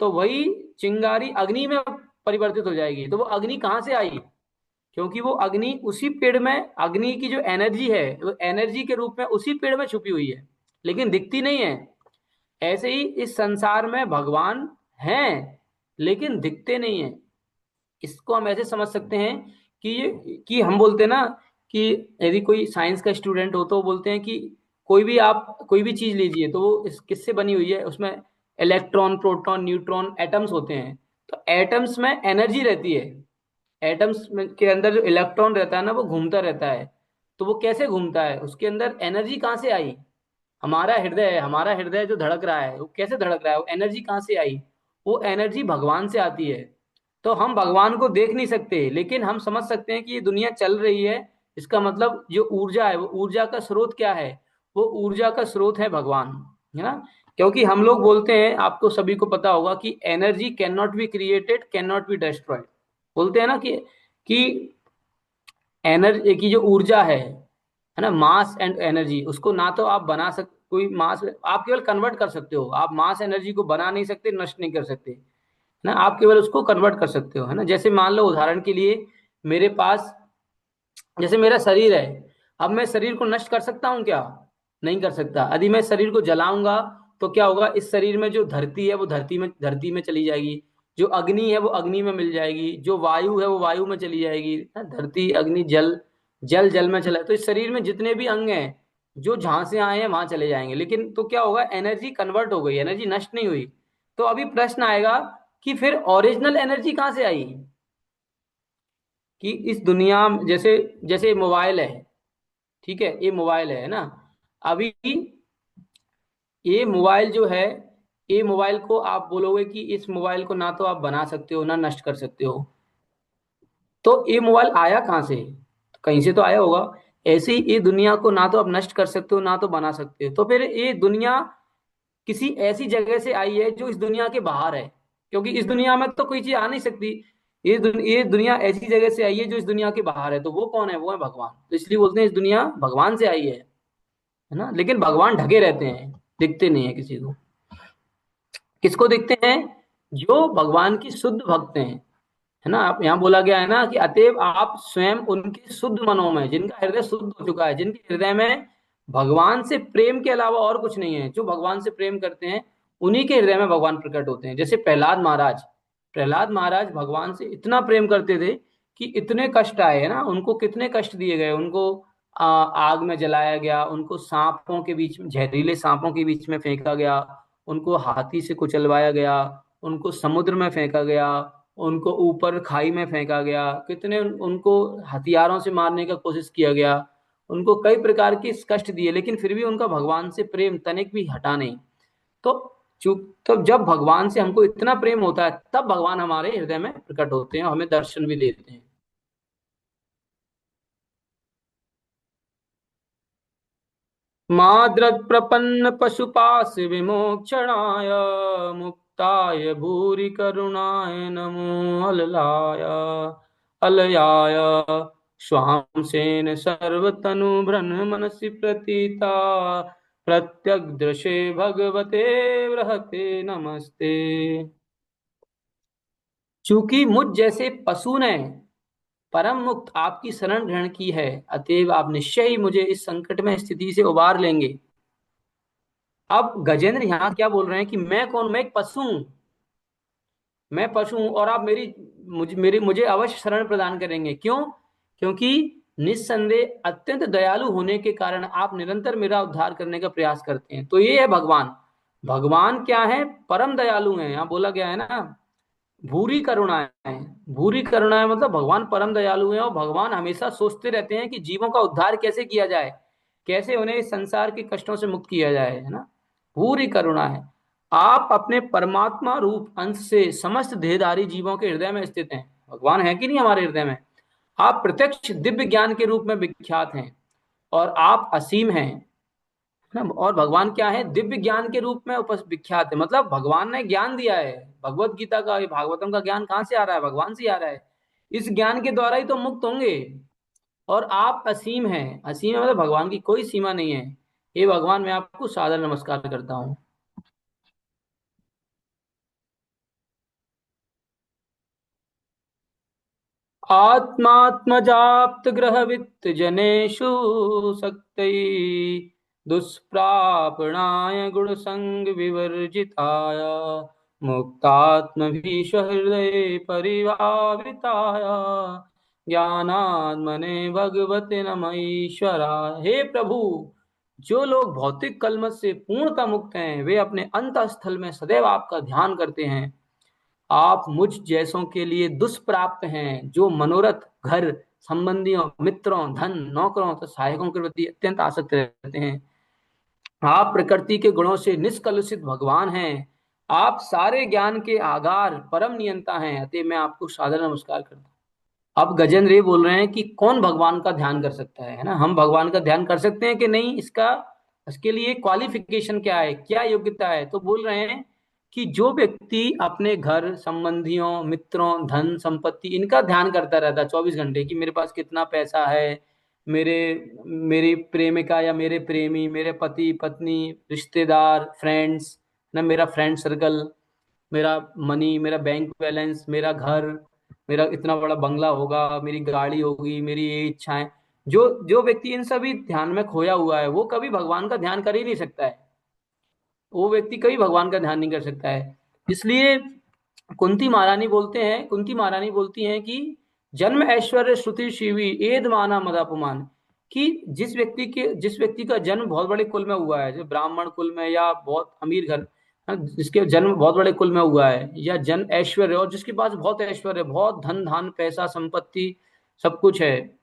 तो वही चिंगारी अग्नि में परिवर्तित हो जाएगी। तो वो अग्नि कहाँ से आई? क्योंकि वो अग्नि उसी पेड़ में, अग्नि की जो एनर्जी है वो एनर्जी के रूप में उसी पेड़ में छुपी हुई है, लेकिन दिखती नहीं है। ऐसे ही इस संसार में भगवान हैं, लेकिन दिखते नहीं है। इसको हम ऐसे समझ सकते हैं कि हम बोलते हैं ना कि यदि कोई साइंस का स्टूडेंट हो तो बोलते हैं कि आप कोई भी चीज लीजिए तो वो किससे बनी हुई है, उसमें इलेक्ट्रॉन, प्रोटॉन, न्यूट्रॉन, एटम्स होते हैं। तो एटम्स में एनर्जी रहती है, एटम्स के अंदर जो इलेक्ट्रॉन रहता है ना, वो घूमता रहता है। तो वो कैसे घूमता है, उसके अंदर एनर्जी कहाँ से आई? हमारा हृदय है, हमारा हृदय जो धड़क रहा है वो कैसे धड़क रहा है, वो एनर्जी कहाँ से आई? वो एनर्जी भगवान से आती है। तो हम भगवान को देख नहीं सकते, लेकिन हम समझ सकते हैं कि ये दुनिया चल रही है। इसका मतलब जो ऊर्जा है, वो ऊर्जा का स्रोत क्या है? वो ऊर्जा का स्रोत है भगवान, है ना। क्योंकि हम लोग बोलते हैं, आपको सभी को पता होगा कि energy can not be created, can not be destroyed. बोलते हैं ना कि एनर्जी की जो ऊर्जा है ना, मास एंड एनर्जी, उसको ना तो आप बना सक कोई मास आप केवल कन्वर्ट कर सकते हो। आप मास एनर्जी को बना नहीं सकते, नष्ट नहीं कर सकते, है ना। आप केवल उसको कन्वर्ट कर सकते हो, है ना। जैसे मान लो उदाहरण के लिए, मेरे पास जैसे मेरा शरीर है, अब मैं शरीर को नष्ट कर सकता हूँ क्या? नहीं कर सकता। यदि मैं शरीर को जलाऊंगा तो क्या होगा, इस शरीर में जो धरती है वो धरती में चली जाएगी, जो अग्नि है वो अग्नि में मिल जाएगी, जो वायु है वो वायु में चली जाएगी, धरती, अग्नि, जल, जल जल में चला। तो इस शरीर में जितने भी अंग हैं, जो जहां से आए हैं वहां चले जाएंगे, लेकिन तो क्या होगा, एनर्जी कन्वर्ट हो गई, एनर्जी नष्ट नहीं हुई। तो अभी प्रश्न आएगा कि फिर ओरिजिनल एनर्जी कहाँ से आई? कि इस दुनिया में जैसे जैसे मोबाइल है, ठीक है, ये मोबाइल है ना। अभी ये मोबाइल जो है, ये मोबाइल को आप बोलोगे कि इस मोबाइल को ना तो आप बना सकते हो ना नष्ट कर सकते हो, तो ये मोबाइल आया कहाँ से? तो कहीं से तो आया होगा। ऐसे ही ये दुनिया को ना तो आप नष्ट कर सकते हो ना तो बना सकते हो, तो फिर ये दुनिया किसी ऐसी जगह से आई है जो इस दुनिया के बाहर है, क्योंकि इस दुनिया में तो कोई चीज आ नहीं सकती। ये दुनिया ऐसी जगह से आई है जो इस दुनिया के बाहर है, तो वो कौन है? वो है भगवान। तो इसलिए बोलते हैं इस दुनिया भगवान से आई है ना। लेकिन भगवान ढके रहते हैं, दिखते नहीं है किसी को। किसको दिखते हैं? जो भगवान की शुद्ध भक्त हैं, है ना। आप यहाँ बोला गया है ना कि अतएव आप स्वयं उनके शुद्ध मनों में, जिनका हृदय शुद्ध हो चुका है, जिनके हृदय में भगवान से प्रेम के अलावा और कुछ नहीं है, जो भगवान से प्रेम करते हैं, उन्हीं के हृदय में भगवान प्रकट होते हैं। जैसे प्रहलाद महाराज भगवान से इतना प्रेम करते थे कि इतने कष्ट आए, है ना, उनको कितने कष्ट दिए गए। उनको आग में जलाया गया, उनको सांपों के बीच में, जहरीले सांपों के बीच में फेंका गया, उनको हाथी से कुचलवाया गया, उनको समुद्र में फेंका गया, उनको ऊपर खाई में फेंका गया, कितने उनको हथियारों से मारने का कोशिश किया गया, उनको कई प्रकार के कष्ट दिए, लेकिन फिर भी उनका भगवान से प्रेम तनिक भी हटा नहीं। तो चुप तो जब भगवान से हमको इतना प्रेम होता है, तब भगवान हमारे हृदय में प्रकट होते हैं और हमें दर्शन भी देते हैं। माद्रत प्रपन्न पशुपाश विमोक्षणाय मुक्ताय भूरि करुणाय नमो अललाय अलयाय स्वाम सेन सर्वतनु भ्रन मनसि प्रतीता प्रत्यग्दृशे भगवते बृहते नमस्ते। चूंकि मुझ जैसे पशु ने परम मुक्त आपकी शरण ग्रहण की है, अतएव आप निश्चय ही मुझे इस संकट में स्थिति से उबार लेंगे। अब गजेंद्र यहाँ क्या बोल रहे हैं कि मैं कौन, मैं एक पशु हूं, मैं पशु हूं और आप मुझे अवश्य शरण प्रदान करेंगे। क्यों? क्योंकि निस्संदेह अत्यंत दयालु होने के कारण आप निरंतर मेरा उद्धार करने का प्रयास करते हैं। तो ये है भगवान। भगवान क्या है? परम दयालु हैं। यहाँ बोला गया है ना, भूरी करुणाएं। भूरी करुणाएं मतलब भगवान परम दयालु हैं और भगवान हमेशा सोचते रहते हैं कि जीवों का उद्धार कैसे किया जाए, कैसे उन्हें इस संसार के कष्टों से मुक्त किया जाए, है ना। भूरी करुणा है। आप अपने परमात्मा रूप अंश से समस्त देहधारी जीवों के हृदय में स्थित हैं। भगवान है कि नहीं हमारे हृदय में? आप प्रत्यक्ष दिव्य ज्ञान के रूप में विख्यात हैं और आप असीम हैं, है ना। और भगवान क्या है? दिव्य ज्ञान के रूप में विख्यात है, मतलब भगवान ने ज्ञान दिया है। भगवत गीता का, ये भागवतम का ज्ञान कहाँ से आ रहा है? भगवान से आ रहा है। इस ज्ञान के द्वारा ही तो मुक्त होंगे। और आप असीम हैं। असीम है मतलब भगवान की कोई सीमा नहीं है। हे भगवान, मैं आपको सादर नमस्कार करता हूँ। आत्मात्मजाप्त ग्रह वित्त जनेषु सक्तै दुष्प्रापणाय गुण संग विवर्जिताय मुक्तात्म हृदय परिभाविताय ज्ञानात्मने भगवते नमः ईश्वराय। हे प्रभु, जो लोग भौतिक कलमश से पूर्णतः मुक्त हैं, वे अपने अंत स्थल में सदैव आपका ध्यान करते हैं। आप मुझ जैसों के लिए दुष्प्राप्त हैं, जो मनोरथ, घर, संबंधियों, मित्रों, धन, नौकरों तथा सहायकों के प्रति अत्यंत आसक्त रहते हैं। आप प्रकृति के गुणों से निष्कलुषित भगवान हैं। आप सारे ज्ञान के आधार, परम नियंता हैं, अतः मैं आपको सादर नमस्कार करता हूँ। अब गजेंद्र ये बोल रहे हैं कि कौन भगवान का ध्यान कर सकता है ना। हम भगवान का ध्यान कर सकते हैं कि नहीं, इसके लिए क्वालिफिकेशन क्या है, क्या योग्यता है? तो बोल रहे हैं कि जो व्यक्ति अपने घर, संबंधियों, मित्रों, धन संपत्ति, इनका ध्यान करता रहता है 24 घंटे कि मेरे पास कितना पैसा है, मेरे मेरी प्रेमिका या मेरे प्रेमी, मेरे पति पत्नी, रिश्तेदार, फ्रेंड्स, ना मेरा फ्रेंड सर्कल, मेरा मनी, मेरा बैंक बैलेंस, मेरा घर, मेरा इतना बड़ा बंगला होगा, मेरी गाड़ी होगी, मेरी ये इच्छाएं। जो जो व्यक्ति इन सभी ध्यान में खोया हुआ है, वो कभी भगवान का ध्यान कर ही नहीं सकता है। वो व्यक्ति कभी भगवान का ध्यान नहीं कर सकता है। इसलिए कुंती महारानी बोलती हैं कि जन्म ऐश्वर्य श्रुति शिवी एद माना मदापमान, कि जिस व्यक्ति का जन्म बहुत बड़े कुल में हुआ है, जो ब्राह्मण कुल में या बहुत अमीर घर, जिसके जन्म बहुत बड़े कुल में हुआ है, या जन्म ऐश्वर्य, और जिसके पास बहुत ऐश्वर्य, बहुत धन धान पैसा संपत्ति सब कुछ है,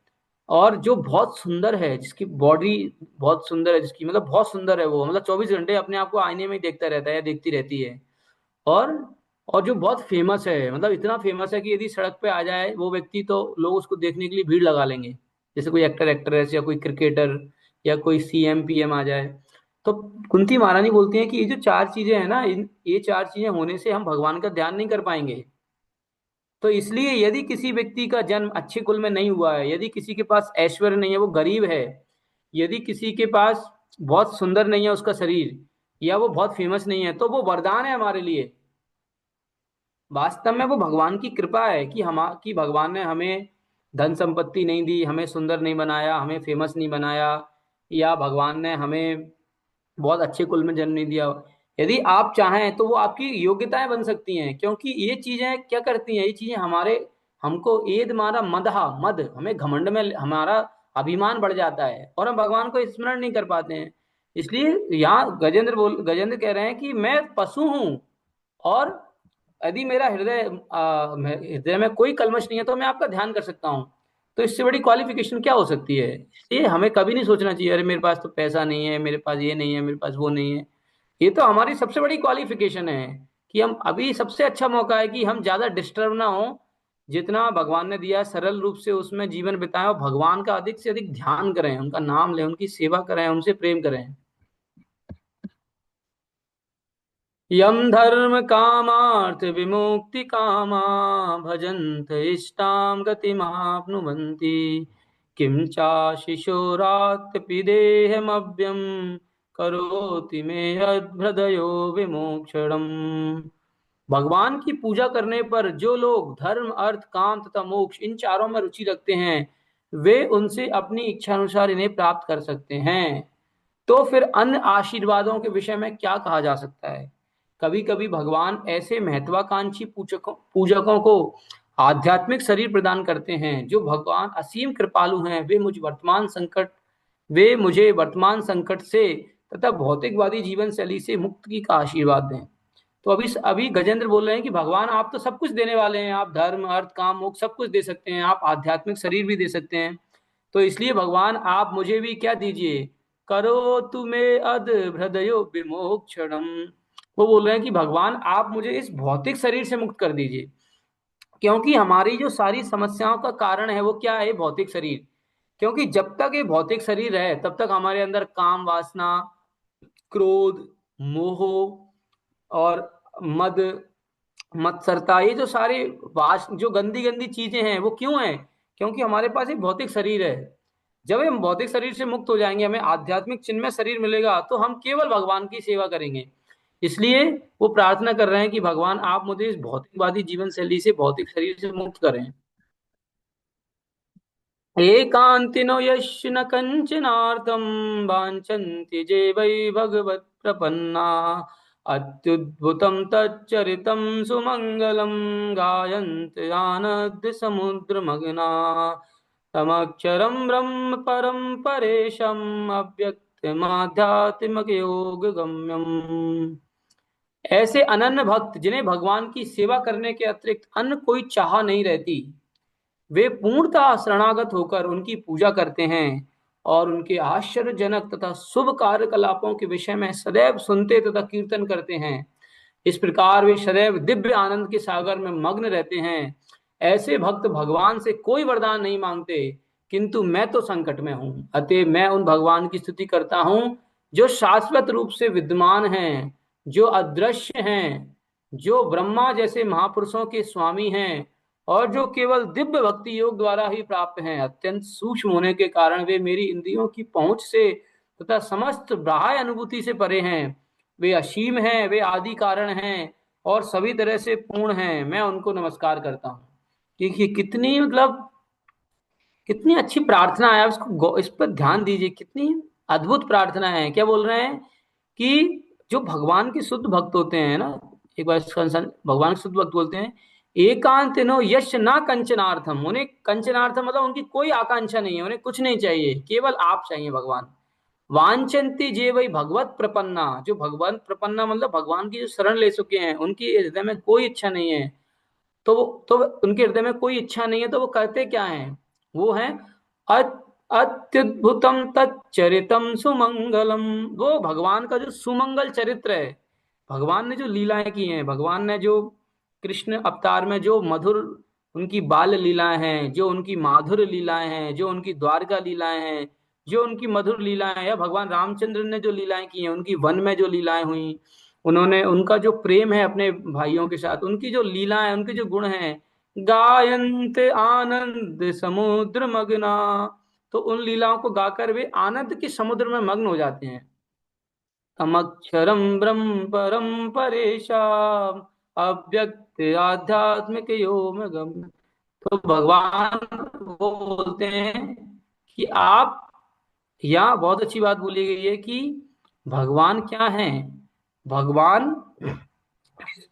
और जो बहुत सुंदर है, जिसकी बॉडी बहुत सुंदर है, जिसकी मतलब बहुत सुंदर है, वो मतलब 24 घंटे अपने आप को आईने में ही देखता रहता है या देखती रहती है, और और जो बहुत फेमस है, मतलब इतना फेमस है कि यदि सड़क पे आ जाए वो व्यक्ति तो लोग उसको देखने के लिए भीड़ लगा लेंगे। जैसे कोई एक्टर एक्ट्रेस या कोई क्रिकेटर या कोई सीएम पीएम आ जाए। तो कुंती महारानी बोलती हैं कि ये जो चार चीजें हैं ना, ये चार चीजें होने से हम भगवान का ध्यान नहीं कर पाएंगे। तो इसलिए यदि किसी व्यक्ति का जन्म अच्छे कुल में नहीं हुआ है, यदि किसी के पास ऐश्वर्य नहीं है, वो गरीब है, यदि किसी के पास बहुत सुंदर नहीं है उसका शरीर, या वो बहुत फेमस नहीं है, तो वो वरदान है हमारे लिए। वास्तव में वो भगवान की कृपा है कि भगवान ने हमें धन संपत्ति नहीं दी, हमें सुंदर नहीं बनाया, हमें फेमस नहीं बनाया, या भगवान ने हमें बहुत अच्छे कुल में जन्म नहीं दिया। यदि आप चाहें तो वो आपकी योग्यताएं बन सकती हैं, क्योंकि ये चीजें क्या करती हैं, ये चीजें हमारे हमको एद मारा मदहा मद, हमें घमंड में हमारा अभिमान बढ़ जाता है और हम भगवान को स्मरण नहीं कर पाते हैं। इसलिए यहाँ गजेंद्र कह रहे हैं कि मैं पशु हूं, और यदि मेरा हृदय में कोई कलमश नहीं है तो मैं आपका ध्यान कर सकता हूँ। तो इससे बड़ी क्वालिफिकेशन क्या हो सकती है? ये हमें कभी नहीं सोचना चाहिए, अरे मेरे पास तो पैसा नहीं है, मेरे पास ये नहीं है, मेरे पास वो नहीं है। ये तो हमारी सबसे बड़ी क्वालिफिकेशन है कि हम अभी, सबसे अच्छा मौका है कि हम ज्यादा डिस्टर्ब ना हो, जितना भगवान ने दिया है सरल रूप से उसमें जीवन बिताएं और भगवान का अधिक से अधिक ध्यान करें, उनका नाम लें, उनकी सेवा करें, उनसे प्रेम करें। यम धर्म कामार्थ विमुक्ति कामा भजन्त इष्टां गतिमाप्नुवन्ति किं चाशिशोरात्पिदेहमव्यं करोति मे हृदयो विमोक्षणम्। भगवान की पूजा करने पर जो लोग धर्म, अर्थ, काम तथा मोक्ष इन चारों में रुचि रखते हैं वे उनसे अपनी इच्छा अनुसार इन्हें प्राप्त कर सकते हैं। तो फिर अन्य आशीर्वादों के विषय में क्या कहा जा सकता है? कभी कभी भगवान ऐसे महत्वाकांक्षी पूजकों पूजकों को आध्यात्मिक शरीर प्रदान करते हैं। जो भगवान असीम कृपालु हैं वे मुझे वर्तमान संकट से तथा भौतिकवादी जीवन शैली से मुक्ति का आशीर्वाद दें। तो अभी अभी गजेंद्र बोल रहे हैं कि भगवान आप तो सब कुछ देने वाले हैं, आप धर्म, अर्थ, काम, मोक्ष सब कुछ दे सकते हैं, आप आध्यात्मिक शरीर भी दे सकते हैं। तो इसलिए भगवान आप मुझे भी क्या दीजिए, करो तुम्हें अद हृदयो विमोक्षणम। वो बोल रहे हैं कि भगवान आप मुझे इस भौतिक शरीर से मुक्त कर दीजिए, क्योंकि हमारी जो सारी समस्याओं का कारण है वो क्या है, भौतिक शरीर। क्योंकि जब तक ये भौतिक शरीर है तब तक हमारे अंदर काम वासना, क्रोध, मोह और मद, मत्सरता, ये जो सारे वास जो गंदी गंदी चीजें हैं वो क्यों हैं? क्योंकि हमारे पास एक भौतिक शरीर है। जब हम भौतिक शरीर से मुक्त हो जाएंगे, हमें आध्यात्मिक चिन्मय शरीर मिलेगा, तो हम केवल भगवान की सेवा करेंगे। इसलिए वो प्रार्थना कर रहे हैं कि भगवान आप मुझे इस भौतिकवादी जीवन शैली से, भौतिक शरीर से मुक्त करें। एकांतिनो यश न कंचनार्थम वांछन्ति जे वै भगवत प्रपन्ना अत्युद्भुतं तच्चरितं सुमंगलं गायन्त आनंद समुद्र मग्ना तमक्षरं ब्रह्म परं परेशम् अव्यक्तमाध्यात्मिक योग गम्यम। ऐसे अनन्य भक्त जिन्हें भगवान की सेवा करने के अतिरिक्त अन्य कोई चाह नहीं रहती, वे पूर्णतः शरणागत होकर उनकी पूजा करते हैं और उनके आश्चर्यजनक तथा शुभ कार्यकलापों के विषय में सदैव सुनते तथा कीर्तन करते हैं। इस प्रकार वे सदैव दिव्य आनंद के सागर में मग्न रहते हैं। ऐसे भक्त भगवान से कोई वरदान नहीं मांगते, किंतु मैं तो संकट में हूं, अतः मैं उन भगवान की स्तुति करता हूं जो शाश्वत रूप से विद्यमान हैं, जो अदृश्य हैं, जो ब्रह्मा जैसे महापुरुषों के स्वामी हैं और जो केवल दिव्य भक्ति योग द्वारा ही प्राप्त हैं। अत्यंत सूक्ष्म होने के कारण वे मेरी इंद्रियों की पहुंच से तथा समस्त बाह्य अनुभूति से परे हैं। वे असीम हैं, वे आदि कारण हैं और सभी तरह से पूर्ण हैं। मैं उनको नमस्कार करता हूँ। देखिए कितनी मतलब कितनी अच्छी प्रार्थना है, उसको इस पर ध्यान दीजिए, कितनी अद्भुत प्रार्थना है। क्या बोल रहे हैं कि जो भगवान के शुद्ध भक्त होते हैं ना, एक बार भगवान के शुद्ध भक्त बोलते हैं, एकांत नो यश ना कंचनार्थम, उन्हें कंचनार्थम मतलब उनकी कोई आकांक्षा नहीं है, उन्हें कुछ नहीं चाहिए, केवल आप चाहिए भगवान। वांछन्ति जे वही भगवत प्रपन्ना, जो भगवान प्रपन्ना मतलब भगवान की जो शरण ले चुके हैं, उनकी हृदय में कोई इच्छा नहीं है। तो उनके हृदय में कोई इच्छा नहीं है तो वो कहते क्या हैं? वो है अत्युद्भुतम तच्चरितम सुमंगलम। वो भगवान का जो सुमंगल चरित्र है, भगवान ने जो लीलाएं की हैं, भगवान ने जो कृष्ण अवतार में जो मधुर उनकी बाल लीलाएं हैं, जो उनकी माधुर लीलाएं हैं, जो उनकी द्वारका लीलाएं हैं, जो उनकी मधुर लीलाएं, या भगवान रामचंद्र ने जो लीलाएं की हैं, उनकी वन में जो लीलाएं हुई, उन्होंने उनका जो प्रेम है अपने भाइयों के साथ, उनकी जो लीला है, उनके जो गुण हैं, गायंत आनंद समुद्र मग्ना, तो उन लीलाओं को गाकर वे आनंद के समुद्र में मग्न हो जाते हैं। तमक्षरम ब्रह्म परम परेशान अव्यक्त आध्यात्मिक योग गम्य। तो भगवान वो बोलते हैं कि आप, यहाँ बहुत अच्छी बात बोली गई है कि भगवान क्या है, भगवान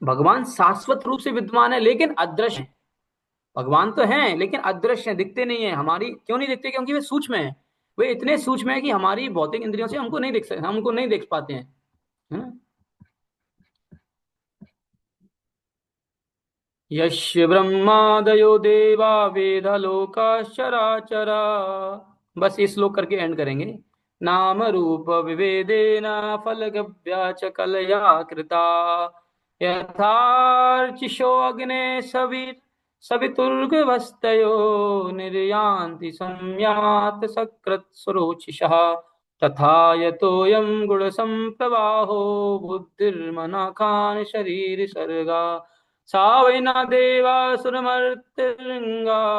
भगवान शाश्वत रूप से विद्यमान है लेकिन अदृश्य है। भगवान तो हैं लेकिन अदृश्य है, दिखते नहीं है। हमारी क्यों नहीं दिखते? क्योंकि वे सूक्ष्म है। वे इतने सूक्ष्म है कि हमारी भौतिक इंद्रियों से हमको नहीं दिख सकते, हम उनको नहीं देख पाते हैं, है ना। यश ब्रह्मादयो देवा वेदलोकाश्चराचरा। बस इस श्लोक करके एंड करेंगे। नाम रूप विवेदेन फलगव्या च कलया कृता यथार्चिषो अग्ने सवितुर्गवस्तयो निर्यान्ति संयात सकृत् सुरोचिषः तथा यतोऽयं गुणसम्प्रवाहो बुद्धिर्मनखान् शरीर सर्गा सा वै न देवासुरमर्त्यलिङ्गा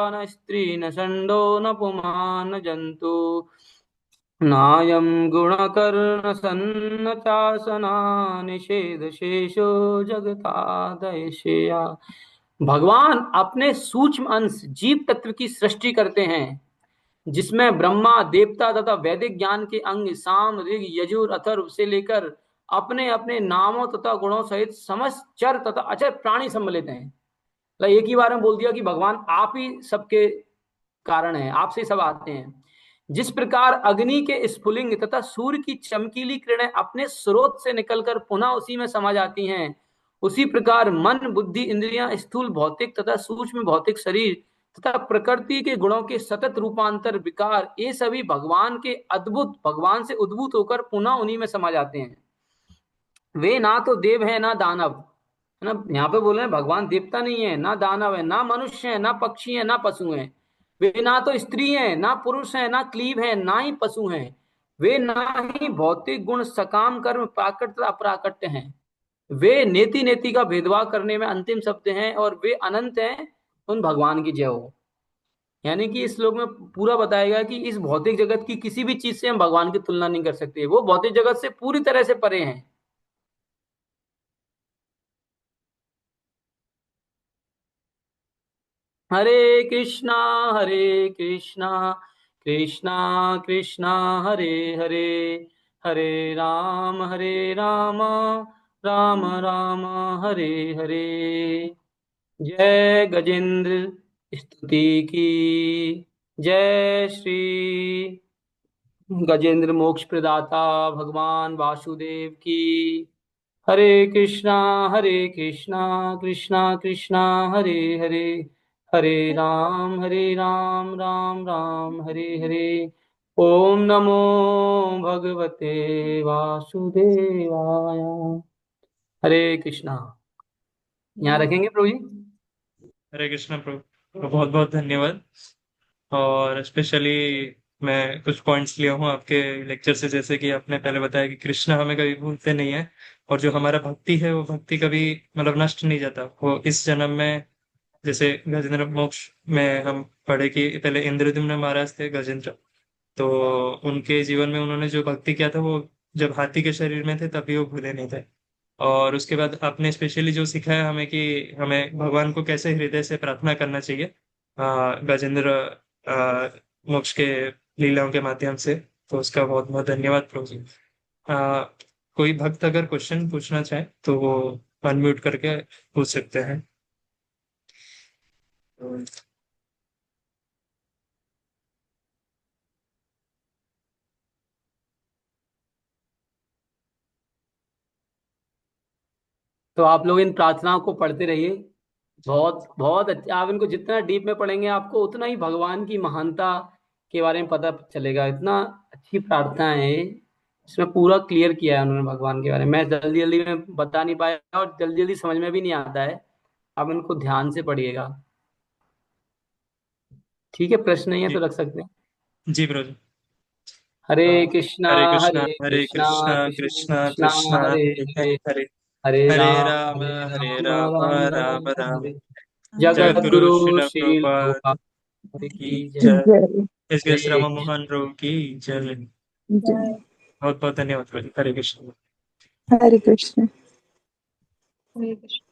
न स्त्री न षण्डो न पुमान् न जन्तु नायं गुणकर्ण सन्नचासना निषेध शेषो जगतादयशेया। भगवान अपने सूक्ष्म अंश जीव तत्व की सृष्टि करते हैं, जिसमें ब्रह्मा देवता तथा वैदिक ज्ञान के अंग साम ऋग यजुर अथर्व से लेकर अपने अपने नामों तथा गुणों सहित समस्त चर तथा अचर प्राणी सम्मिलित हैं। मतलब एक ही बार में बोल दिया कि भगवान आप ही सबके कारण हैं, आपसे सब आते हैं। जिस प्रकार अग्नि के स्फुलिंग तथा सूर्य की चमकीली किरणें अपने स्रोत से निकलकर पुनः उसी में समा जाती हैं, उसी प्रकार मन बुद्धि इंद्रियां स्थूल भौतिक तथा सूक्ष्म भौतिक शरीर तथा प्रकृति के गुणों के सतत रूपांतर विकार, ये सभी भगवान से उद्भूत होकर पुनः उन्हीं में समा जाते हैं। वे ना तो देव है ना दानव, है ना, यहाँ पे बोल रहे हैं भगवान देवता नहीं है ना दानव है ना मनुष्य है ना पक्षी है ना पशु है। वे ना तो स्त्री हैं ना पुरुष हैं ना क्लीब हैं ना ही पशु हैं। वे ना ही भौतिक गुण सकाम कर्म प्राकृत तथा अप्राकृत हैं। वे नेति नेति का भेदभाव करने में अंतिम शब्द हैं और वे अनंत हैं। उन भगवान की जय हो। यानी कि इस श्लोक में पूरा बताएगा कि इस भौतिक जगत की किसी भी चीज से हम भगवान की तुलना नहीं कर सकते, वो भौतिक जगत से पूरी तरह से परे हैं। हरे कृष्णा कृष्णा कृष्णा हरे हरे, हरे राम राम राम हरे हरे। जय गजेंद्र स्तुति की, जय श्री गजेंद्र मोक्ष प्रदाता भगवान वासुदेव की। हरे कृष्णा कृष्णा कृष्णा हरे हरे, हरे राम राम राम हरे हरे। ओम नमो भगवते वासुदेवाय। हरे कृष्णा। यहाँ रखेंगे प्रभु जी। हरे कृष्ण प्रभु, बहुत बहुत धन्यवाद। और स्पेशली मैं कुछ पॉइंट्स लिया हूँ आपके लेक्चर से, जैसे कि आपने पहले बताया कि कृष्ण हमें कभी भूलते नहीं है, और जो हमारा भक्ति है वो भक्ति कभी मतलब नष्ट नहीं जाता, वो इस जन्म में, जैसे गजेंद्र मोक्ष में हम पढ़े कि पहले इंद्रद्युम्न महाराज थे गजेंद्र, तो उनके जीवन में उन्होंने जो भक्ति किया था वो जब हाथी के शरीर में थे तभी वो भूले नहीं थे। और उसके बाद आपने स्पेशली जो सिखाया हमें कि हमें भगवान को कैसे हृदय से प्रार्थना करना चाहिए गजेंद्र आ, मोक्ष के लीलाओं के माध्यम से, तो उसका बहुत बहुत धन्यवाद प्रभु जी। आ, कोई भक्त अगर क्वेश्चन पूछना चाहे तो वो अनम्यूट करके पूछ सकते हैं। तो आप लोग इन प्रार्थनाओं को पढ़ते रहिए। बहुत बहुत अच्छा, आप इनको जितना डीप में पढ़ेंगे आपको उतना ही भगवान की महानता के बारे में पता चलेगा। इतना अच्छी प्रार्थना है, इसमें पूरा क्लियर किया है उन्होंने भगवान के बारे में। मैं जल्दी जल्दी में बता नहीं पाया और जल्दी जल्दी समझ में भी नहीं आता है। आप इनको ध्यान से पढ़िएगा। ठीक है, प्रश्न नहीं है तो जी रख सकते हैं। जी प्रभु जी। हरे हाँ, कृष्णा हरे कृष्णा हरे हरे कृष्णा कृष्णा कृष्णा कृष्णा कृष्णा कृष्णा हरे हरे हरे, हरे, हरे राम हरे हरे राम राम राम राम राम राम। हरे। जगत जगत गुरु गुरु शिल श्री प्रभुपाद प्रभुपाद की की जय। जय। जय एस एस हरे रामा मोहन प्रभु की जय। जय। बहुत बहुत धन्यवाद प्रभु जी। हरे कृष्ण। हरे कृष्ण। हरे कृष्ण।